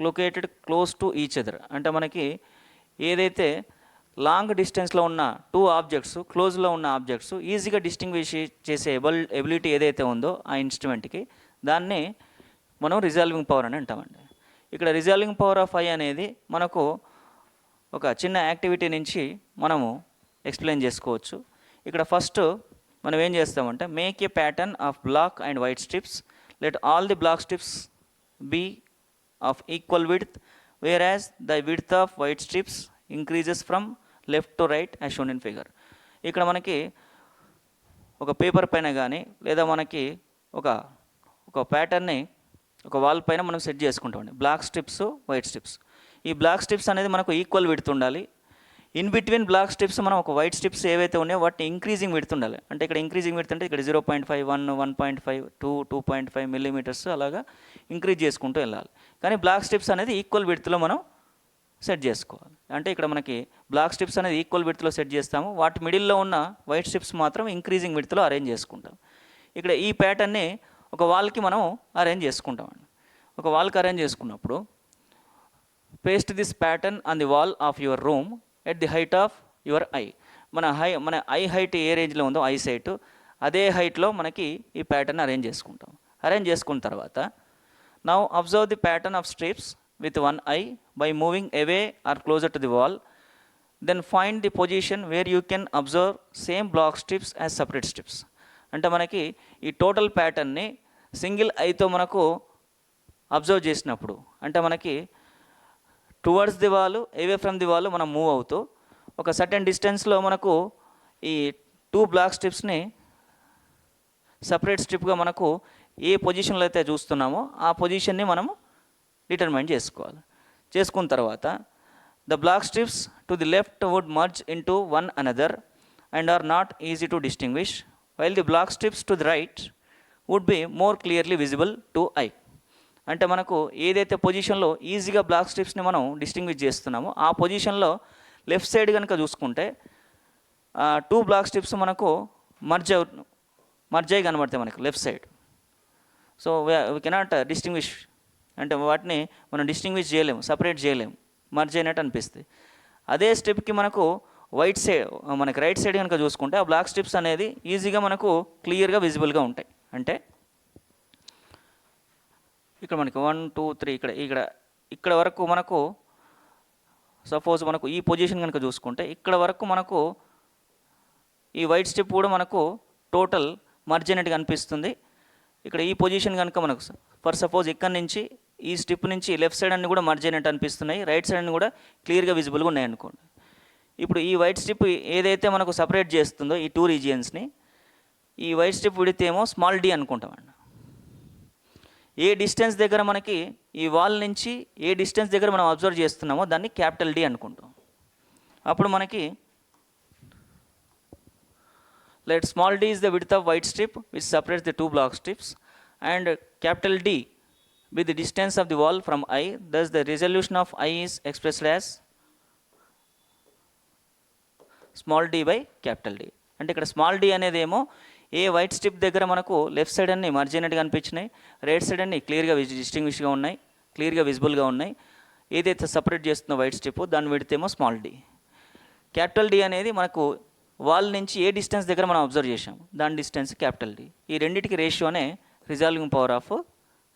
located close to each other. అంటే మనకి ఏదైతే లాంగ్ డిస్టెన్స్లో ఉన్న టూ ఆబ్జెక్ట్స్, క్లోజ్లో ఉన్న ఆబ్జెక్ట్స్ ఈజీగా డిస్టింగ్విష్ చేసే ఎబిలిటీ ఏదైతే ఉందో ఆ ఇన్స్ట్రుమెంట్కి, దాన్ని మనం రిజాల్వింగ్ పవర్ అని అంటామండి. ఇక్కడ రిజాల్వింగ్ పవర్ ఆఫ్ ఐ అనేది మనకు ఒక చిన్న యాక్టివిటీ నుంచి మనము ఎక్స్ప్లెయిన్ చేసుకోవచ్చు. ఇక్కడ ఫస్ట్ మనం ఏం చేస్తామంటే make a pattern of black and white strips, let all the black strips be of equal width whereas the width of white strips increases from left to right as shown in figure. ఇక్కడ మనకి ఒక paper పైన కానీ లేదా మనకి ఒక ప్యాటర్న్ని ఒక wall పైన మనం సెట్ చేసుకుంటామండి, బ్లాక్ స్ట్రిప్స్, వైట్ స్ట్రిప్స్. ఈ బ్లాక్ స్ట్రిప్స్ అనేది మనకు ఈక్వల్ విడ్త్ ఉండాలి. ఇన్ బిట్వీన్ బ్లాక్ స్ట్రిప్స్ మనం ఒక వైట్ స్ట్రిప్స్ ఏవైతే ఉన్నాయో వాటిని ఇంక్రీజింగ్ విడ్త్ ఉండాలి. అంటే ఇక్కడ ఇంక్రీజింగ్ విడ్త్ అంటే ఇక్కడ 0.5, 1, 1.5, 2, 2.5 మిల్లీమీటర్స్ అలాగా ఇంక్రీజ్ చేసుకుంటూ వెళ్ళాలి. కానీ బ్లాక్ స్ట్రిప్స్ అనేది ఈక్వల్ విడ్త్లో మనం సెట్ చేసుకోవాలి. అంటే ఇక్కడ మనకి బ్లాక్ స్ట్రిప్స్ అనేది ఈక్వల్ విడ్త్లో సెట్ చేస్తాము, వాటి మిడిల్లో ఉన్న వైట్ స్ట్రిప్స్ మాత్రం ఇంక్రీజింగ్ విడ్త్లో అరేంజ్ చేసుకుంటాం. ఇక్కడ ఈ ప్యాటర్న్ని ఒక వాల్కి మనం అరేంజ్ చేసుకుంటామండి. ఒక వాల్కి అరేంజ్ చేసుకున్నప్పుడు paste this pattern on the wall of your room at the height of your eye. మన ఐ హైట్ ఏ రేంజ్లో ఉందో ఐ సైట్, అదే హైట్లో మనకి ఈ ప్యాటర్న్ అరేంజ్ చేసుకుంటాం. అరేంజ్ చేసుకున్న తర్వాత now observe the pattern of strips with one eye by moving away or closer to the wall. Then find the position where you can observe same block strips as separate strips. అంటే మనకి ఈ total ప్యాటర్న్ని single ఐతో మనకు observe చేసినప్పుడు, అంటే మనకి towards the wall, away from the wall మనం move అవుతూ ఒక సర్టెన్ డిస్టెన్స్లో మనకు ఈ 2 బ్లాక్ స్ట్రిప్స్ని సపరేట్ స్ట్రిప్గా మనకు ఏ పొజిషన్లో అయితే చూస్తున్నామో ఆ పొజిషన్ని మనము డిటర్మైన్ చేసుకోవాలి. చేసుకున్న తర్వాత the black strips to the left would merge into one another and are not easy to distinguish, while the black strips to the right would be more clearly visible to eye. అంటే మనకు ఏదైతే పొజిషన్లో ఈజీగా black స్ట్రిప్స్ని మనం distinguish చేస్తున్నామో ఆ పొజిషన్లో left side కనుక చూసుకుంటే 2 బ్లాక్ స్ట్రిప్స్ మనకు మర్జ్ అయ్యి కనబడతాయి మనకు left side. So we cannot distinguish, అంటే వాటిని మనం డిస్టింగ్విష్ చేయలేము, సపరేట్ చేయలేము, మర్జ్ అయినట్టు అనిపిస్తుంది. అదే స్ట్రిప్కి మనకు మనకి రైట్ సైడ్ కనుక చూసుకుంటే ఆ బ్లాక్ స్ట్రిప్స్ అనేది ఈజీగా మనకు క్లియర్గా విజిబుల్గా ఉంటాయి. అంటే ఇక్కడ మనకి 1 2 3 ఇక్కడ వరకు మనకు సపోజ్ మనకు ఈ పొజిషన్ కనుక చూసుకుంటే ఇక్కడ వరకు మనకు ఈ వైట్ స్ట్రిప్ కూడా మనకు టోటల్ మర్జ్ అయినట్టుగా అనిపిస్తుంది. ఇక్కడ ఈ పొజిషన్ కనుక మనకు ఫర్ సపోజ్ ఇక్కడ నుంచి ఈ స్ట్రిప్ నుంచి లెఫ్ట్ సైడ్ అన్ని కూడా మర్జ్ అయినట్టు అనిపిస్తున్నాయి, రైట్ సైడ్ అన్ని కూడా క్లియర్గా విజిబుల్గా ఉన్నాయి అనుకోండి. ఇప్పుడు ఈ వైట్ స్ట్రిప్ ఏదైతే మనకు సపరేట్ చేస్తుందో ఈ 2 రీజియన్స్ని, ఈ వైట్ స్ట్రిప్ విడితే ఏమో స్మాల్ డి అనుకుంటామండి. ఏ డిస్టెన్స్ దగ్గర మనకి ఈ వాల్ నుంచి ఏ డిస్టెన్స్ దగ్గర మనం అబ్జర్వ్ చేస్తున్నామో దాన్ని క్యాపిటల్ డి అనుకుంటాం. అప్పుడు మనకి let small d is the width of white strip which separates the 2 block strips, and capital D be the distance of the wall from I. Thus the resolution of I is expressed as small d by capital D. అంటే ఇక్కడ small D అనేది ఏమో ఏ white strip దగ్గర మనకు left side అన్ని merge అయినట్టుగా అనిపించినాయి, right side అన్ని క్లియర్గా డిస్టింగ్విష్గా ఉన్నాయి, క్లియర్గా విజిబుల్గా ఉన్నాయి. ఏదైతే సపరేట్ చేస్తుందో వైట్ స్ట్రిప్ దాన్ని విడితేమో స్మాల్ డి. క్యాపిటల్ డి అనేది మనకు వాల్ నుంచి ఏ డిస్టెన్స్ దగ్గర మనం అబ్జర్వ్ చేసాం దాని డిస్టెన్స్ క్యాపిటల్ డి. ఈ రెండింటికి రేషియోనే resolving power of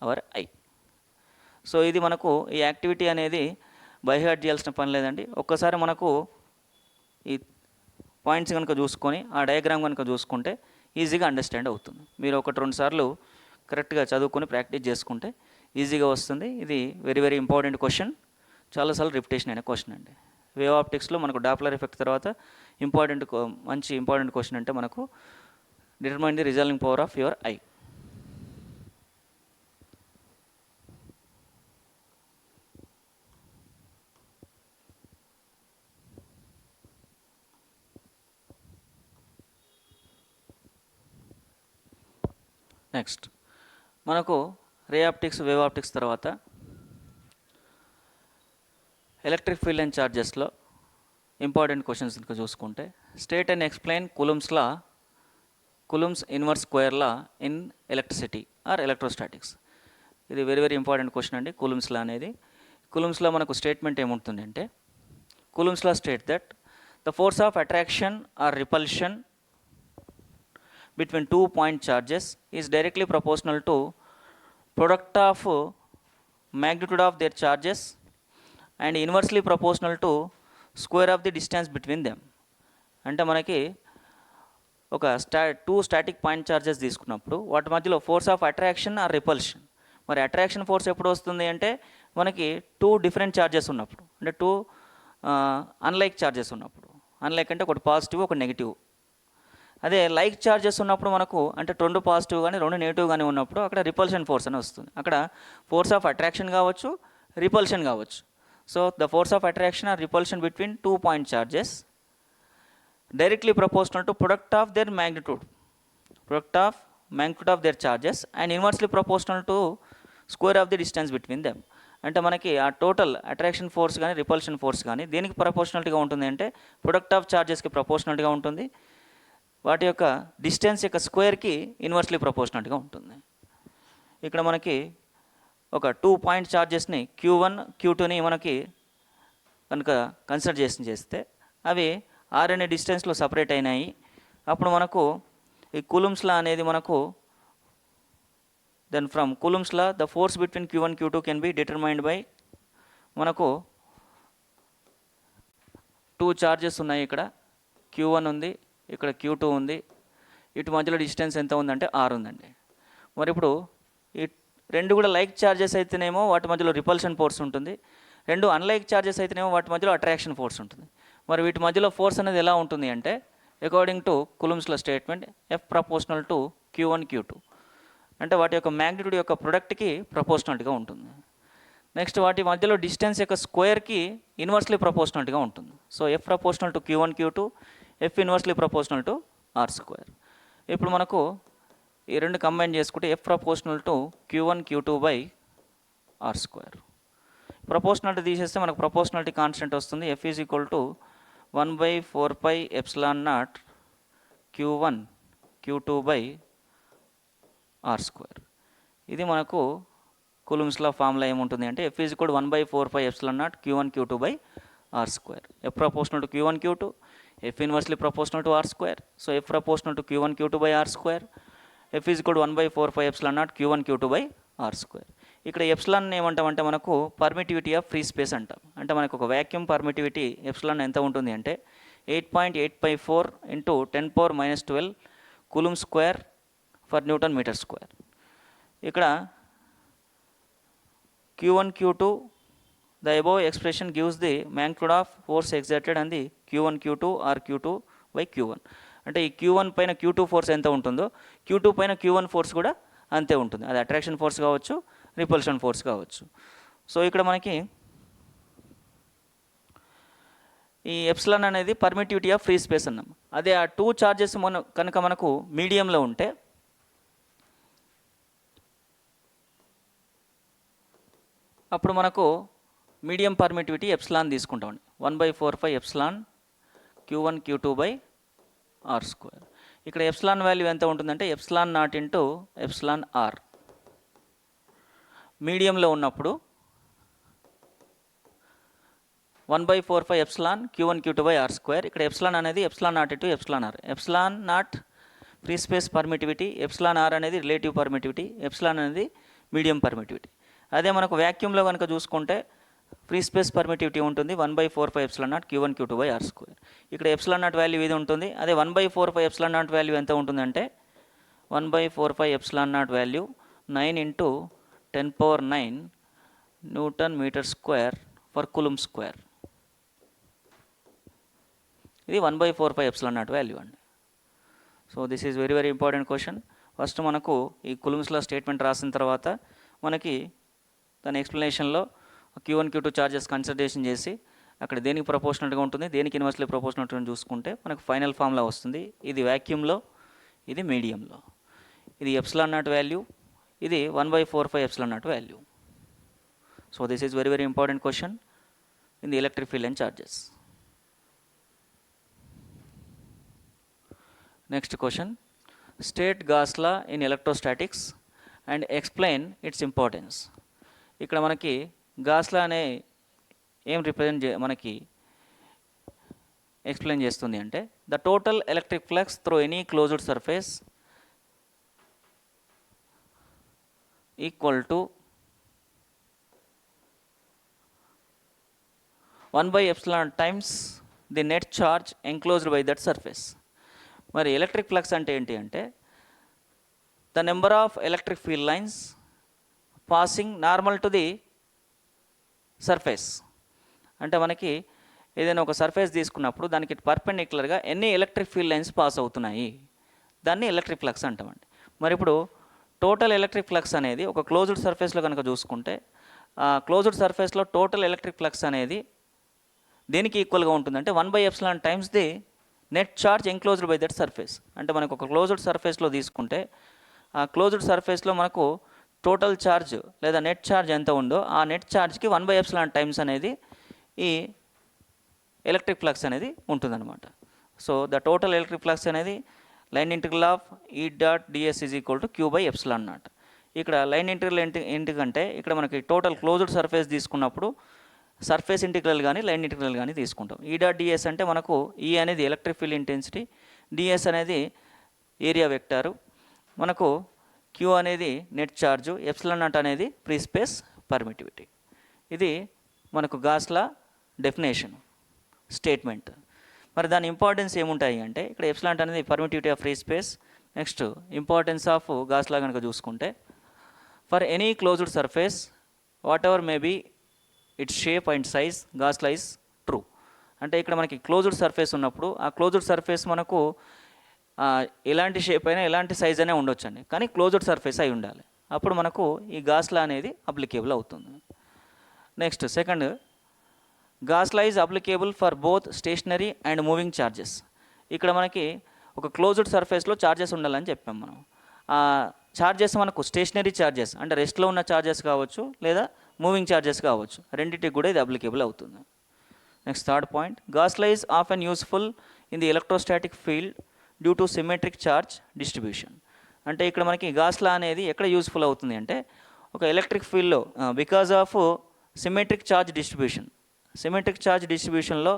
our eye. So ఇది మనకు ఈ యాక్టివిటీ అనేది బైహార్ట్ చేయాల్సిన పని లేదండి. ఒక్కసారి మనకు ఈ పాయింట్స్ కనుక చూసుకొని ఆ డయాగ్రామ్ కనుక చూసుకుంటే ఈజీగా అండర్స్టాండ్ అవుతుంది. మీరు 1-2 సార్లు కరెక్ట్గా చదువుకొని ప్రాక్టీస్ చేసుకుంటే ఈజీగా వస్తుంది. ఇది వెరీ వెరీ ఇంపార్టెంట్ క్వశ్చన్, చాలాసార్లు రిపిటేషన్ అయిన క్వశ్చన్ అండి. వేవ్ ఆప్టిక్స్లో మనకు డాప్లర్ ఎఫెక్ట్ తర్వాత మంచి ఇంపార్టెంట్ క్వశ్చన్ అంటే మనకు determine the resolving power of your eye. Next మనకు రే ఆప్టిక్స్, వేవ్ ఆప్టిక్స్ తర్వాత ఎలక్ట్రిక్ ఫీల్డ్ అండ్ ఛార్జెస్లో ఇంపార్టెంట్ క్వశ్చన్స్ ఇంకా చూసుకుంటే state and explain Coulomb's inverse square law in electricity or electrostatics. ఇది వెరీ వెరీ ఇంపార్టెంట్ క్వశ్చన్ అండి. Coulomb's లా అనేది, కులుమ్స్ లా మనకు statement ఏముంటుంది అంటే Coulomb's law state that the force of attraction or repulsion between 2 point charges is directly proportional to product of magnitude of their charges and inversely proportional to square of the distance between them. అంటే మనకి ఒక 2 static point charges తీసుకున్నప్పుడు వాటి మధ్యలో force of attraction or repulsion, మరి attraction force ఎప్పుడు వస్తుంది అంటే మనకి 2 డిఫరెంట్ చార్జెస్ ఉన్నప్పుడు, అంటే 2 అన్లైక్ చార్జెస్ ఉన్నప్పుడు. అన్లైక్ అంటే ఒకటి పాజిటివ్ ఒక నెగిటివ్. అదే లైక్ చార్జెస్ ఉన్నప్పుడు మనకు అంటే 2 పాజిటివ్ కానీ 2 నెగిటివ్ కానీ ఉన్నప్పుడు అక్కడ రిపల్షన్ ఫోర్స్ అని వస్తుంది. అక్కడ ఫోర్స్ ఆఫ్ అట్రాక్షన్ కావచ్చు, రిపల్షన్ కావచ్చు. So the force of attraction or repulsion between 2 point charges directly proportional to product of their magnitude of their charges and inversely proportional to square of the distance between them. అంటే మనకి ఆ total attraction force కానీ repulsion force కానీ దేనికి ప్రపోర్షనల్గా ఉంటుంది అంటే product of చార్జెస్కి ప్రపోర్షనల్గా ఉంటుంది, వాటి యొక్క డిస్టెన్స్ యొక్క స్క్వేర్కి ఇన్వర్స్లీ ప్రపోర్షనల్గా ఉంటుంది. ఇక్కడ మనకి ఒక 2 point చార్జెస్ని Q1 Q2ని మనకి కనుక కన్సిడర్ చేస్తే అవి R అనే డిస్టెన్స్లో సపరేట్ అయినాయి. అప్పుడు మనకు ఈ కూలుమ్స్ లా అనేది మనకు then from Coulomb's law the force between Q1 Q2 can be determined by మనకు 2 చార్జెస్ ఉన్నాయి. ఇక్కడ Q1 ఉంది, ఇక్కడ Q2 ఉంది. ఇటు మధ్యలో డిస్టెన్స్ ఎంత ఉందంటే R ఉందండి. మరి ఇప్పుడు ఈ రెండు కూడా లైక్ చార్జెస్ అయితేనేమో వాటి మధ్యలో రిపల్షన్ ఫోర్స్ ఉంటుంది, రెండు అన్లైక్ చార్జెస్ అయితేనేమో వాటి మధ్యలో అట్రాక్షన్ ఫోర్స్ ఉంటుంది. మరి వీటి మధ్యలో ఫోర్స్ అనేది ఎలా ఉంటుంది అంటే according to coulombs law statement F proportional to Q1 Q2, అంటే వాటి యొక్క మ్యాగ్నిట్యూడ్ యొక్క ప్రొడక్ట్కి ప్రపోర్షనల్గా ఉంటుంది. నెక్స్ట్ వాటి మధ్యలో డిస్టెన్స్ యొక్క స్క్వేర్కి ఇన్వర్స్లీ ప్రపోర్షనల్గా ఉంటుంది. So F proportional to Q1 Q2, F inversely proportional to R². ఇప్పుడు మనకు ఈ రెండు కంబైన్ చేసుకుంటే F proportional to Q1 Q2 by R². Proportionality తీసేస్తే మనకు ప్రపోర్షనాలిటీ కాన్స్టెంట్ వస్తుంది. F is equal to 1/4πε0 Q1 Q2 by R². ఇది మనకు కూలుమ్స్ లా ఫార్ములా ఏముంటుంది అంటే F is equal 1/4πε0 Q1 Q2 by R². F proportional to Q1 Q2, F inversely proportional to R². So F proportional to Q1 Q2 by R². F is equal 1/4πε0 Q1 Q2 by R². ఇక్కడ epsilon ఏమంటామంటే మనకు permittivity of free space అంటాం. అంటే మనకు ఒక vacuum permittivity epsilon ఎంత ఉంటుంది అంటే 8.854 into 10⁻⁻12 coulomb square per newton metre square. ఇక్కడ Q1 Q2 the above expression gives the magnitude of force exerted on the Q1 Q2 or Q2 by Q1. అంటే ఈ Q1 పైన Q2 ఫోర్స్ ఎంత ఉంటుందో Q2 పైన Q1 ఫోర్స్ కూడా అంతే ఉంటుంది. అది అట్రాక్షన్ ఫోర్స్ కావచ్చు, రిపల్షన్ ఫోర్స్ కావచ్చు. సో ఇక్కడ మనకి ఈ ఎప్సిలాన్ అనేది పర్మిటివిటీ ఆఫ్ ఫ్రీ స్పేస్ అన్నాం. అదే ఆ 2 చార్జెస్ కనుక మనకు మీడియంలో ఉంటే అప్పుడు మనకు మీడియం పర్మిటివిటీ ఎప్సిలాన్ తీసుకుంటామండి. 1/4πε Q1 Q2 బై R². ఇక్కడ ఎప్సిలాన్ వాల్యూ ఎంత ఉంటుందంటే ε0 ఇంటూ εr. మీడియంలో ఉన్నప్పుడు 1/4πε Q1 Q2 బై R². ఇక్కడ ఎప్సిలాన్ అనేది ε0 into εr. ε0 free space permittivity, εr అనేది రిలేటివ్ పర్మిటివిటీ, ఎప్సిలాన్ అనేది మీడియం పర్మిటివిటీ. అదే మనకు వ్యాక్యూమ్లో కనుక చూసుకుంటే ఫ్రీ స్పేస్ పర్మిటివిటీ ఉంటుంది 1/4πε Q1 Q2 బై R². ఇక్కడ ε0 వాల్యూ ఇది ఉంటుంది. అదే 1/4πε వాల్యూ ఎంత ఉంటుందంటే 1/4πε value 9 into 10⁻9 newton metre square per coulomb square. ఇది 1/4πε వాల్యూ అండి. So this is very very important question. First మనకు ఈ కూలుమ్స్లో స్టేట్మెంట్ రాసిన తర్వాత మనకి దాని ఎక్స్ప్లెనేషన్లో Q1 Q2 చార్జెస్ కన్సిడరేషన్ చేసి అక్కడ దేనికి ప్రపోర్షనల్గా ఉంటుంది, దేనికి ఇన్వర్స్లీ ప్రపోర్షనల్గా చూసుకుంటే మనకు ఫైనల్ ఫార్ములా వస్తుంది. ఇది వ్యాక్యూమ్లో, ఇది మీడియంలో. ఇది ε0 వాల్యూ, ఇది 1/4πε value. So this is very very important question in the electric field and charges. Next question, state Gauss law in electrostatics and explain its importance. ఇక్కడ మనకి గాస్ లా అనే ఏం రిప్రజెంట్ మనకి ఎక్స్ప్లెయిన్ చేస్తుంది అంటే the total electric flux through any closed surface equal to 1/ε times the net charge enclosed by that surface. మరి electric flux అంటే ఏంటి అంటే the number of electric field lines passing normal to the surface. అంటే మనకి ఏదైనా ఒక surface తీసుకున్నప్పుడు దానికి పర్పెండిక్యులర్గా ఎన్ని ఎలక్ట్రిక్ ఫీల్డ్ లైన్స్ పాస్ అవుతున్నాయి, దాన్ని ఎలక్ట్రిక్ ఫ్లక్స్ అంటామండి. మరి ఇప్పుడు టోటల్ ఎలక్ట్రిక్ ఫ్లక్స్ అనేది ఒక క్లోజ్డ్ సర్ఫేస్లో కనుక చూసుకుంటే ఆ క్లోజ్డ్ సర్ఫేస్లో టోటల్ ఎలక్ట్రిక్ ఫ్లక్స్ అనేది దేనికి ఈక్వల్గా ఉంటుందంటే 1/ε times the net charge enclosed by that surface. అంటే మనకు ఒక క్లోజ్డ్ సర్ఫేస్లో తీసుకుంటే ఆ క్లోజ్డ్ సర్ఫేస్లో మనకు టోటల్ ఛార్జ్ లేదా నెట్ ఛార్జ్ ఎంత ఉందో ఆ నెట్ ఛార్జ్కి 1/ε టైమ్స్ అనేది ఈ ఎలక్ట్రిక్ ఫ్లక్స్ అనేది ఉంటుందన్నమాట. So the total electric flux అనేది line integral of E dot ds is equal to Q/ε0. ఇక్కడ లైన్ ఇంటిగ్రల్ ఎందుకంటే ఇక్కడ మనకి టోటల్ క్లోజ్డ్ సర్ఫేస్ తీసుకున్నప్పుడు సర్ఫేస్ ఇంటిగ్రల్ కానీ లైన్ ఇంటిగ్రల్ కానీ తీసుకుంటాం. E డాట్ ds అంటే మనకు E అనేది ఎలక్ట్రిక్ ఫీల్డ్ ఇంటెన్సిటీ, ds అనేది ఏరియా వెక్టారు, మనకు క్యూ అనేది నెట్ ఛార్జు, ఎప్సిలాన్ నాట్ అనేది ఫ్రీ స్పేస్ పర్మిటివిటీ. ఇది మనకు గాస్ లా డెఫినేషన్ స్టేట్మెంట్. మరి దాని ఇంపార్టెన్స్ ఏముంటాయి అంటే ఇక్కడ ఎప్సిలాన్ నాట్ అనేది permittivity of free space. Next importance of Gauss law కనుక చూసుకుంటే, for any closed surface whatever may be its shape and size Gauss law is true. అంటే ఇక్కడ మనకి క్లోజ్డ్ సర్ఫేస్ ఉన్నప్పుడు ఆ క్లోజ్డ్ సర్ఫేస్ మనకు ఎలాంటి షేప్ అయినా ఎలాంటి సైజ్ అయినా ఉండొచ్చు అండి, కానీ క్లోజ్డ్ సర్ఫేస్ అయి ఉండాలి. అప్పుడు మనకు ఈ గాస్ లా అనేది అప్లికేబుల్ అవుతుంది. Next second, Gauss law is applicable for both stationary and moving charges. ఇక్కడ మనకి ఒక క్లోజ్డ్ సర్ఫేస్లో ఛార్జెస్ ఉండాలని చెప్పాం మనం. ఆ ఛార్జెస్ మనకు స్టేషనరీ ఛార్జెస్ అంటే రెస్ట్లో ఉన్న ఛార్జెస్ కావచ్చు, లేదా మూవింగ్ ఛార్జెస్ కావచ్చు, రెండింటికి కూడా ఇది అప్లికేబుల్ అవుతుంది. Next third point, Gauss law is often useful in the electrostatic field due to symmetric charge distribution. అంటే ఇక్కడ మనకి గాస్ లా అనేది ఎక్కడ యూస్ఫుల్ అవుతుంది అంటే ఒక ఎలక్ట్రిక్ ఫీల్డ్లో because of symmetric charge distribution. Symmetric charge డిస్ట్రిబ్యూషన్లో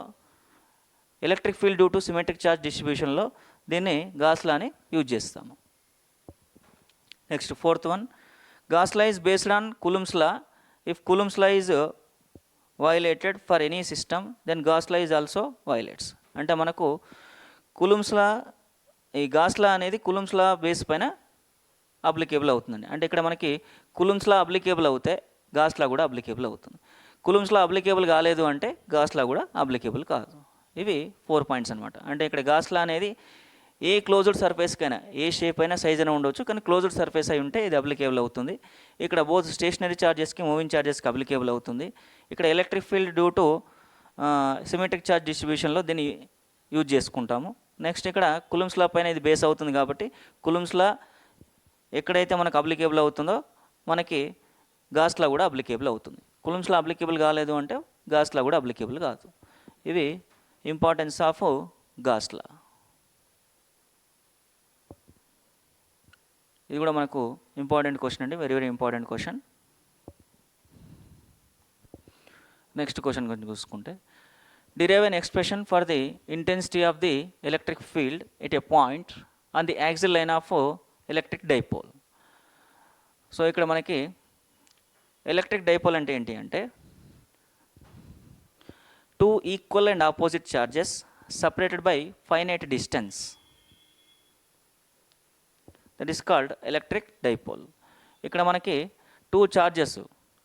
electric field due to symmetric charge డిస్ట్రిబ్యూషన్లో దీన్ని గాస్ లాని యూజ్ చేస్తాము. Next fourth one, Gauss law is based on Coulomb's law. If Coulomb's law is violated for any system then Gauss law is also violates. అంటే మనకు కులుమ్స్ లా, ఈ gas లా అనేది కులుమ్స్ లా base పైన applicable అవుతుందండి. అంటే ఇక్కడ మనకి కులుమ్స్ లా అప్లికేబుల్ అవుతే గాస్ లా కూడా అప్లికేబుల్ అవుతుంది. కులుమ్స్ లా అప్లికేబుల్ కాలేదు అంటే గాస్ లా కూడా అప్లికేబుల్ కాదు. ఇవి 4 పాయింట్స్ అనమాట. అంటే ఇక్కడ గాస్ లా అనేది ఏ క్లోజ్డ్ సర్ఫేస్కైనా ఏ షేప్ అయినా సైజ్ అయినా ఉండవచ్చు, కానీ క్లోజ్డ్ సర్ఫేస్ అయి ఉంటే ఇది అప్లికేబుల్ అవుతుంది. ఇక్కడ బోత్ స్టేషనరీ ఛార్జెస్కి మూవింగ్ ఛార్జెస్కి అప్లికేబుల్ అవుతుంది. ఇక్కడ electric field due to symmetric charge డిస్ట్రిబ్యూషన్లో దీన్ని యూజ్ చేసుకుంటాము. నెక్స్ట్ ఇక్కడ కులుమ్స్ లా పైన ఇది బేస్ అవుతుంది కాబట్టి కులుమ్స్ లా ఎక్కడైతే మనకు అప్లికేబుల్ అవుతుందో మనకి గాస్ లా కూడా అప్లికేబుల్ అవుతుంది. కులుమ్స్ లా అప్లికేబుల్ కాలేదు అంటే గాస్ లా కూడా అప్లికేబుల్ కాదు. ఇవి ఇంపార్టెన్స్ ఆఫ్ గాస్ లా. ఇది కూడా మనకు ఇంపార్టెంట్ క్వశ్చన్ అండి, very very important question. Next question గురించి చూసుకుంటే, derive an expression for the intensity of the electric field at a point on the axial line of electric dipole. So ఇక్కడ మనకి electric dipole అంటే ఏంటి అంటే two equal and opposite charges separated by finite distance, that is called electric dipole. ఇక్కడ మనకి two charges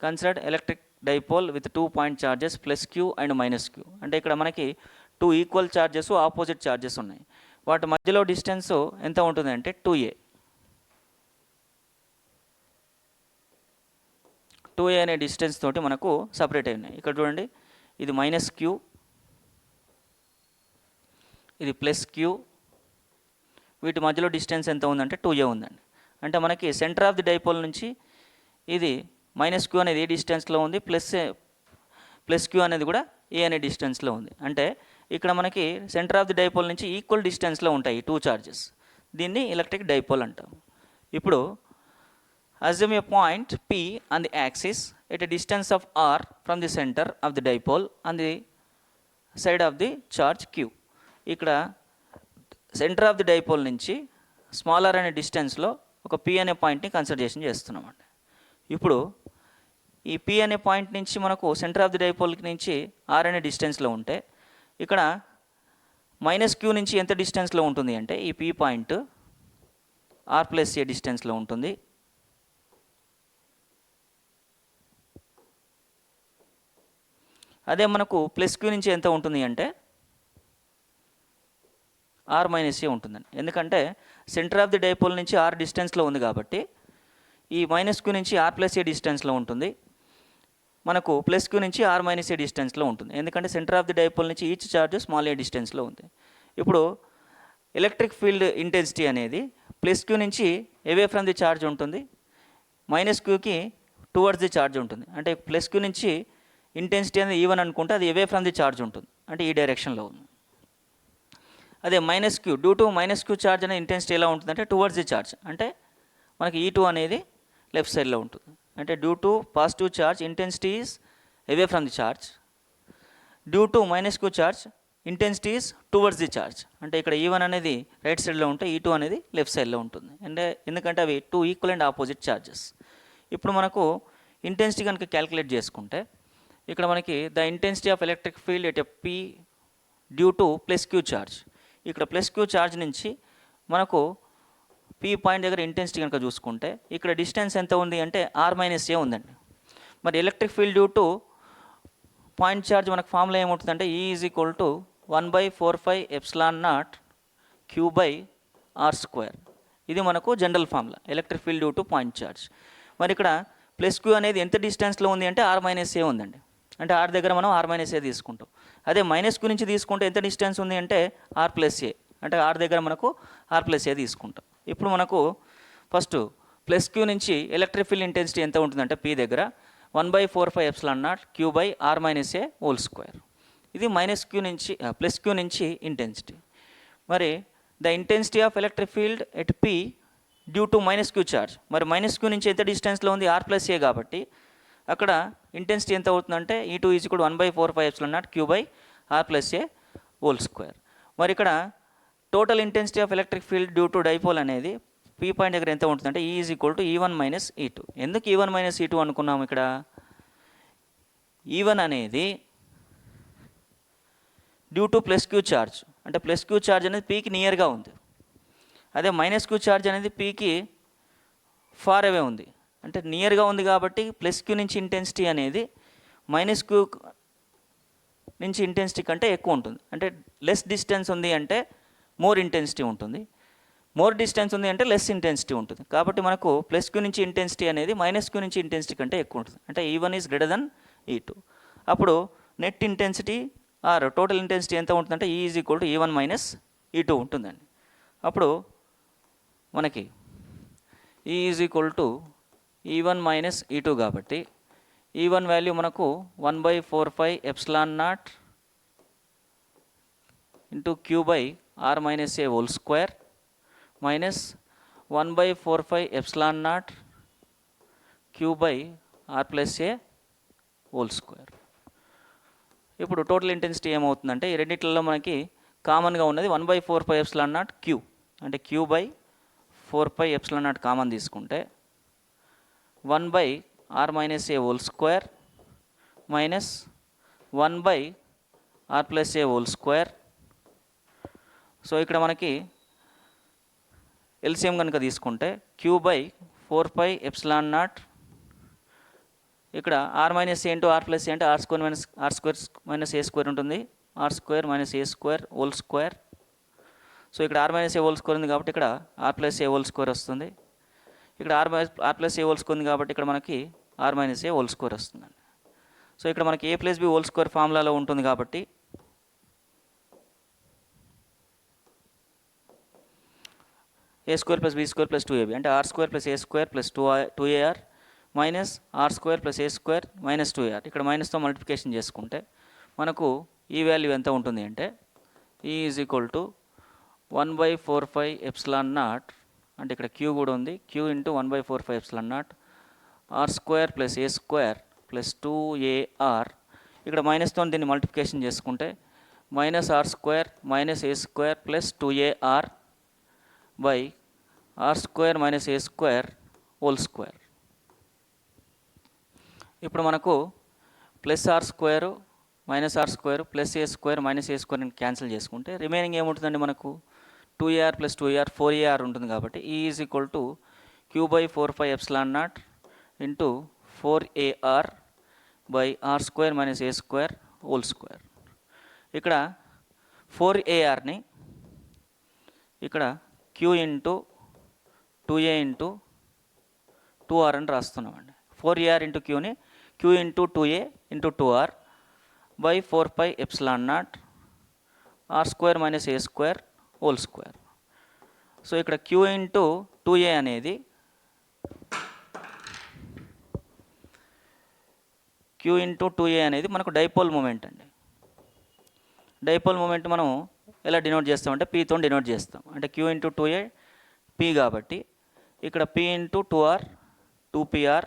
considered electric dipole with 2 point charges plus Q and minus Q. అంటే ఇక్కడ మనకి 2 ఈక్వల్ చార్జెస్ ఆపోజిట్ చార్జెస్ ఉన్నాయి. వాటి మధ్యలో distance ఎంత ఉంటుంది అంటే 2a. 2a అనే డిస్టెన్స్ తోటి మనకు సపరేట్ అయినాయి. ఇక్కడ చూడండి, ఇది మైనస్ క్యూ, ఇది ప్లస్ క్యూ. వీటి మధ్యలో డిస్టెన్స్ ఎంత ఉందంటే 2a ఉందండి. అంటే మనకి సెంటర్ ఆఫ్ ది డైపోల్ నుంచి ఇది మైనస్ క్యూ అనేది ఏ డిస్టెన్స్లో ఉంది, ప్లస్ క్యూ అనేది కూడా ఏ అనే డిస్టెన్స్లో ఉంది. అంటే ఇక్కడ మనకి సెంటర్ ఆఫ్ ది డైపోల్ నుంచి ఈక్వల్ డిస్టెన్స్లో ఉంటాయి 2 చార్జెస్. దీన్ని ఎలక్ట్రిక్ డైపోల్ అంటాం. ఇప్పుడు assume A point P on the axis at a distance of r from the centre of the dipole on the side of the charge Q. ఇక్కడ centre of the dipole నుంచి smaller అనే డిస్టెన్స్లో ఒక P అనే పాయింట్ని consideration చేస్తున్నామండి. ఇప్పుడు ఈ P అనే పాయింట్ నుంచి మనకు సెంటర్ ఆఫ్ ది డైపోల్ నుంచి R అనే డిస్టెన్స్లో ఉంటే ఇక్కడ మైనస్ క్యూ నుంచి ఎంత డిస్టెన్స్లో ఉంటుంది అంటే ఈ P పాయింట్ R ప్లస్ ఏ డిస్టెన్స్లో ఉంటుంది. అదే మనకు ప్లస్ క్యూ నుంచి ఎంత ఉంటుంది అంటే R మైనస్ ఏ ఉంటుందండి. ఎందుకంటే సెంటర్ ఆఫ్ ది డైపోల్ నుంచి R డిస్టెన్స్లో ఉంది కాబట్టి ఈ మైనస్ క్యూ నుంచి R ప్లస్ ఏ డిస్టెన్స్లో ఉంటుంది, మనకు ప్లస్ క్యూ నుంచి R మైనస్ ఏ డిస్టెన్స్లో ఉంటుంది. ఎందుకంటే సెంటర్ ఆఫ్ ది డైపోల్ నుంచి ఈచ్ చార్జ్ స్మాల్ ఏ డిస్టెన్స్లో ఉంది. ఇప్పుడు ఎలక్ట్రిక్ ఫీల్డ్ ఇంటెన్సిటీ అనేది ప్లస్ క్యూ నుంచి అవే ఫ్రమ్ ది చార్జ్ ఉంటుంది, మైనస్ క్యూకి టువర్డ్స్ ది చార్జ్ ఉంటుంది. అంటే ప్లస్ క్యూ నుంచి ఇంటెన్సిటీ అనేది ఈవెన్ అనుకుంటే అది అవే ఫ్రమ్ ది చార్జ్ ఉంటుంది, అంటే ఈ డైరెక్షన్లో ఉంది. అదే minus Q due to minus Q charge అనే ఇంటెన్సిటీ ఎలా ఉంటుందంటే టువర్డ్స్ ది చార్జ్, అంటే మనకి E2 అనేది లెఫ్ట్ సైడ్లో ఉంటుంది. అంటే due to positive charge intensity is away from the charge, due to minus Q charge intensity is towards the charge. అంటే ఇక్కడ E1 అనేది రైట్ సైడ్లో ఉంటే E2 అనేది లెఫ్ట్ సైడ్లో ఉంటుంది. అంటే ఎందుకంటే అవి two equal and opposite charges. ఇప్పుడు మనకు ఇంటెన్సిటీ కనుక క్యాలిక్యులేట్ చేసుకుంటే ఇక్కడ మనకి the intensity of electric field at a P due to plus Q charge. ఇక్కడ ప్లస్ క్యూ ఛార్జ్ నుంచి మనకు P పాయింట్ దగ్గర ఇంటెన్సిటీ కనుక చూసుకుంటే ఇక్కడ డిస్టెన్స్ ఎంత ఉంది అంటే R-A ఉందండి. మరి electric field due to point charge మనకు ఫార్ములా ఏమవుతుందంటే E is equal to 1/4πε0 Q/r². ఇది మనకు general formula electric field due to point charge. మరి ఇక్కడ ప్లస్ క్యూ అనేది ఎంత డిస్టెన్స్లో ఉంది అంటే R-A ఉందండి. అంటే R దగ్గర మనం R-A తీసుకుంటాం. అదే మైనస్ క్యూ నుంచి తీసుకుంటే ఎంత డిస్టెన్స్ ఉంది అంటే R+A. అంటే R దగ్గర మనకు R+A తీసుకుంటాం. ఇప్పుడు మనకు ఫస్ట్ ప్లస్ క్యూ నుంచి ఎలక్ట్రిక్ ఫీల్డ్ ఇంటెన్సిటీ ఎంత ఉంటుందంటే P దగ్గర 1/4πε0 Q/r-A². ఇది మైనస్ క్యూ నుంచి ప్లస్ క్యూ నుంచి ఇంటెన్సిటీ. మరి the intensity of electric field at P due to minus Q charge. మరి మైనస్ క్యూ నుంచి ఎంత డిస్టెన్స్లో ఉంది R+A కాబట్టి అక్కడ ఇంటెన్సిటీ ఎంత అవుతుందంటే E2 ఈజ్ ఈక్వల్ 1/4πε0 Q/r+A². మరి ఇక్కడ total intensity of electric field due to dipole అనేది P పాయింట్ దగ్గర ఎంత ఉంటుందంటే E is equal to E1 - E2. ఎందుకు E1 - E2 అనుకున్నాము? ఇక్కడ E1 అనేది due to plus Q charge. అంటే ప్లస్ క్యూ ఛార్జ్ అనేది Pకి నియర్గా ఉంది. అదే మైనస్ క్యూ ఛార్జ్ అనేది Pకి ఫార్ అవే ఉంది. అంటే నియర్గా ఉంది కాబట్టి ప్లస్ క్యూ నుంచి ఇంటెన్సిటీ అనేది మైనస్ క్యూ నుంచి ఇంటెన్సిటీ కంటే ఎక్కువ ఉంటుంది. అంటే లెస్ డిస్టెన్స్ ఉంది అంటే మోర్ ఇంటెన్సిటీ ఉంటుంది, మోర్ డిస్టెన్స్ ఉంది అంటే లెస్ ఇంటెన్సిటీ ఉంటుంది. కాబట్టి మనకు ప్లస్ క్యూ నుంచి ఇంటెన్సిటీ అనేది మైనస్ క్యూ నుంచి ఇంటెన్సిటీ కంటే ఎక్కువ ఉంటుంది. అంటే E1 is greater than E2. అప్పుడు net intensity or total intensity ఎంత ఉంటుందంటే E is equal to E1 - E2 ఉంటుందండి. అప్పుడు మనకి E is equal to E1 - E2 కాబట్టి E1 వాల్యూ మనకు 1/4πε0 Q/r-A² మైనస్ 1/4πε0 Q/r+A². ఇప్పుడు టోటల్ ఇంటెన్సిటీ ఏమవుతుందంటే ఈ రెండిట్లలో మనకి కామన్గా ఉన్నది 1/4πε0 Q. అంటే Q/4πε0 కామన్ తీసుకుంటే 1/r-A² మైనస్ 1/r+A². సో ఇక్కడ మనకి ఎల్సిఎం కనుక తీసుకుంటే Q/4πε0 ఇక్కడ R-A ఇంటూ R+A అంటే R² - A² ఉంటుంది. R² - A²². సో ఇక్కడ R-A² ఉంది కాబట్టి ఇక్కడ R+A² వస్తుంది. ఇక్కడ R+A² ఉంది కాబట్టి ఇక్కడ మనకి R-A² వస్తుందండి. సో ఇక్కడ మనకి A+B² ఫార్ములాలో ఉంటుంది కాబట్టి A² + B² + 2AB అంటే R² + A² + 2AR minus R² + A² - 2AR. ఇక్కడ మైనస్తో మల్టిప్లికేషన్ చేసుకుంటే మనకు ఈ వాల్యూ ఎంత ఉంటుంది అంటే E ఈజ్ ఈక్వల్ టు 1/4πε0 అంటే ఇక్కడ Q కూడా ఉంది. Q into 1/4πε0 R² + A² + 2AR. ఇక్కడ మైనస్తో దీన్ని మల్టిప్లికేషన్ చేసుకుంటే minus R² - A² + 2AR by R² - A²². ఇప్పుడు మనకు plus R² minus R² plus A² minus A² cancel చేసుకుంటే రిమైనింగ్ ఏముంటుందండి మనకు 2AR + 2AR 4AR ఉంటుంది. కాబట్టి E is equal to Q/4πε0 into 4AR by R² - A²². ఇక్కడ 4ARని ఇక్కడ Q into 2A into 2R అని రాస్తున్నామండి. 4AR ఇంటూ Qని Q into 2A into 2R by 4πε0 R² - A²². So ఇక్కడ Q ఇంటూ 2A అనేది మనకు డైపోల్ మూమెంట్ అండి. Dipole moment మనం ఎలా డినోట్ చేస్తామంటే Pతో డినోట్ చేస్తాం. అంటే Q ఇంటూ 2A P కాబట్టి ఇక్కడ P into 2R 2PR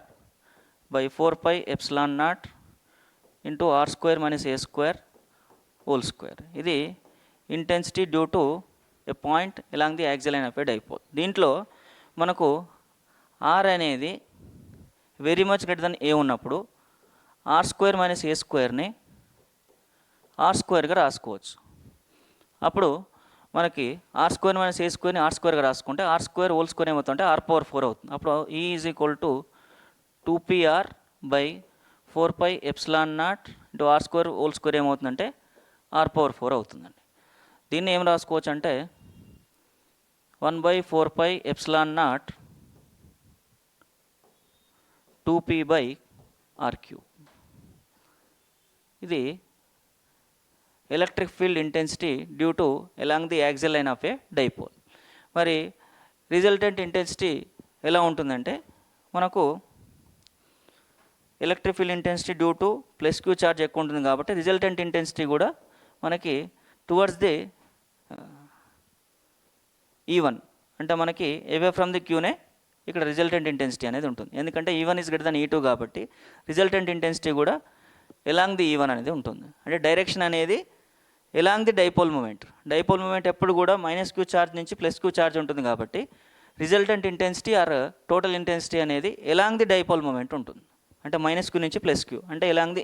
by 4πε0 into R² - A² whole square. ఇది intensity due to a point along the axial line of a dipole. దీంట్లో మనకు ఆర్ అనేది very much greater than A ఉన్నప్పుడు R square minus A స్క్వేర్ని R స్క్వేర్గా రాసుకోవచ్చు. అప్పుడు మనకి ఆర్ స్క్వేర్ మైనస్ ఏ స్క్వేర్ని ఆర్ స్క్వేర్గా రాసుకుంటే ఆర్ స్క్వేర్ హోల్ స్క్వేర్ ఏమవుతుందంటే ఆర్ పవర్ 4 అవుతుంది. అప్పుడు E is equal to 2pr by 4 epsilon naught into R square whole square ఏమవుతుందంటే ఆర్ పవర్ 4 అవుతుందండి. దీన్ని ఏం రాసుకోవచ్చు అంటే 1/4 epsilon naught 2p by R cube. ఇది electric field intensity due to along the axial line of a dipole. మరి resultant intensity ఎలా ఉంటుందంటే మనకు electric field intensity due to plus Q charge ఎక్కువ ఉంటుంది కాబట్టి రిజల్టెంట్ ఇంటెన్సిటీ కూడా మనకి టువర్డ్స్ ది ఈవన్ అంటే మనకి అవే ఫ్రమ్ ది క్యూనే ఇక్కడ రిజల్టెంట్ ఇంటెన్సిటీ అనేది ఉంటుంది. ఎందుకంటే ఈవన్ ఈజ్ గ్రేటర్ దెన్ ఈ2 కాబట్టి రిజల్టెంట్ ఇంటెన్సిటీ కూడా ఎలాంగ్ ది ఈవన్ అనేది ఉంటుంది. అంటే డైరెక్షన్ అనేది ఎలాంగ్ ది డైపోల్ మూమెంట్ ఎప్పుడు కూడా మైనస్ క్యూ ఛార్జ్ నుంచి ప్లస్ క్యూ ఛార్జ్ ఉంటుంది కాబట్టి resultant intensity or total intensity అనేది ఎలాంగ్ ది డైపోల్ మూమెంట్ ఉంటుంది. అంటే మైనస్ క్యూ నుంచి ప్లస్ క్యూ అంటే ఎలాంగ్ ది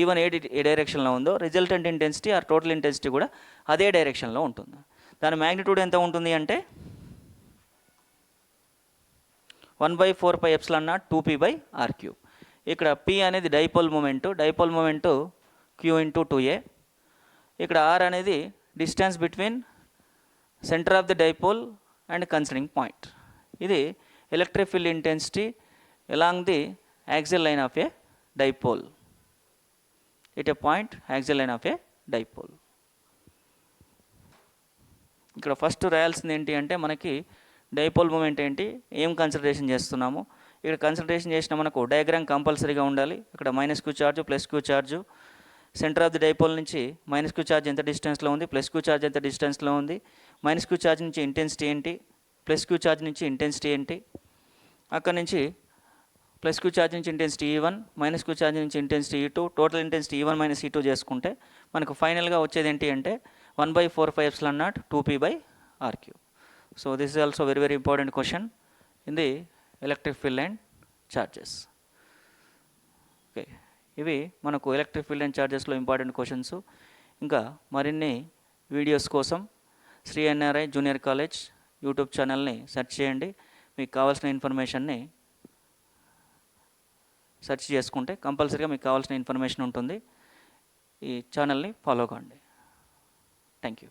ఈవన్ ఏ డైరెక్షన్లో ఉందో resultant intensity or total intensity కూడా అదే డైరెక్షన్లో ఉంటుంది. దాని మ్యాగ్నిట్యూడ్ ఎంత ఉంటుంది అంటే 1/4 epsilon naught 2p by R cube. ఇక్కడ p అనేది dipole moment q into 2a. ఇక్కడ r అనేది distance between centre of the dipole and considering point. ఇది electric field intensity along the axial line of a dipole at a point axial line of a dipole. ఇక్కడ first రాయాల్సింది ఏంటి అంటే మనకి dipole moment ఏంటి, ఏం consideration చేస్తున్నాము. ఇక్కడ కన్సిడరేషన్ చేసిన మనకు డయాగ్రామ్ కంపల్సరీగా ఉండాలి. ఇక్కడ minus Q charge plus Q charge, centre of the dipole నుంచి మైనస్ క్యూ ఛార్జ్ ఎంత డిస్టెన్స్లో ఉంది, ప్లస్ క్యూ ఛార్జ్ ఎంత డిస్టెన్స్లో ఉంది, మైనస్ క్యూ ఛార్జ్ నుంచి ఇంటెన్సిటీ ఏంటి, ప్లస్ క్యూ ఛార్జ్ నుంచి ఇంటెన్సిటీ ఏంటి, అక్కడ నుంచి ప్లస్ క్యూ ఛార్జ్ నుంచి intensity E1, minus Q charge నుంచి intensity E2, total intensity E1 minus E2 చేసుకుంటే మనకు ఫైనల్గా వచ్చేది ఏంటి అంటే 1/4 epsilon naught 2p by R cube. So this is also very important question in the electric field and charges. Okay, ఇవి మనకు electric field and చార్జెస్లో ఇంపార్టెంట్ క్వశ్చన్స్. ఇంకా మరిన్ని వీడియోస్ కోసం Shri NRI junior college YouTube ఛానల్ని సెర్చ్ చేయండి. మీకు కావాల్సిన ఇన్ఫర్మేషన్ని సెర్చ్ చేసుకుంటే కంపల్సరీగా మీకు కావాల్సిన ఇన్ఫర్మేషన్ ఉంటుంది. ఈ ఛానల్ని ఫాలో కాండి. Thank you.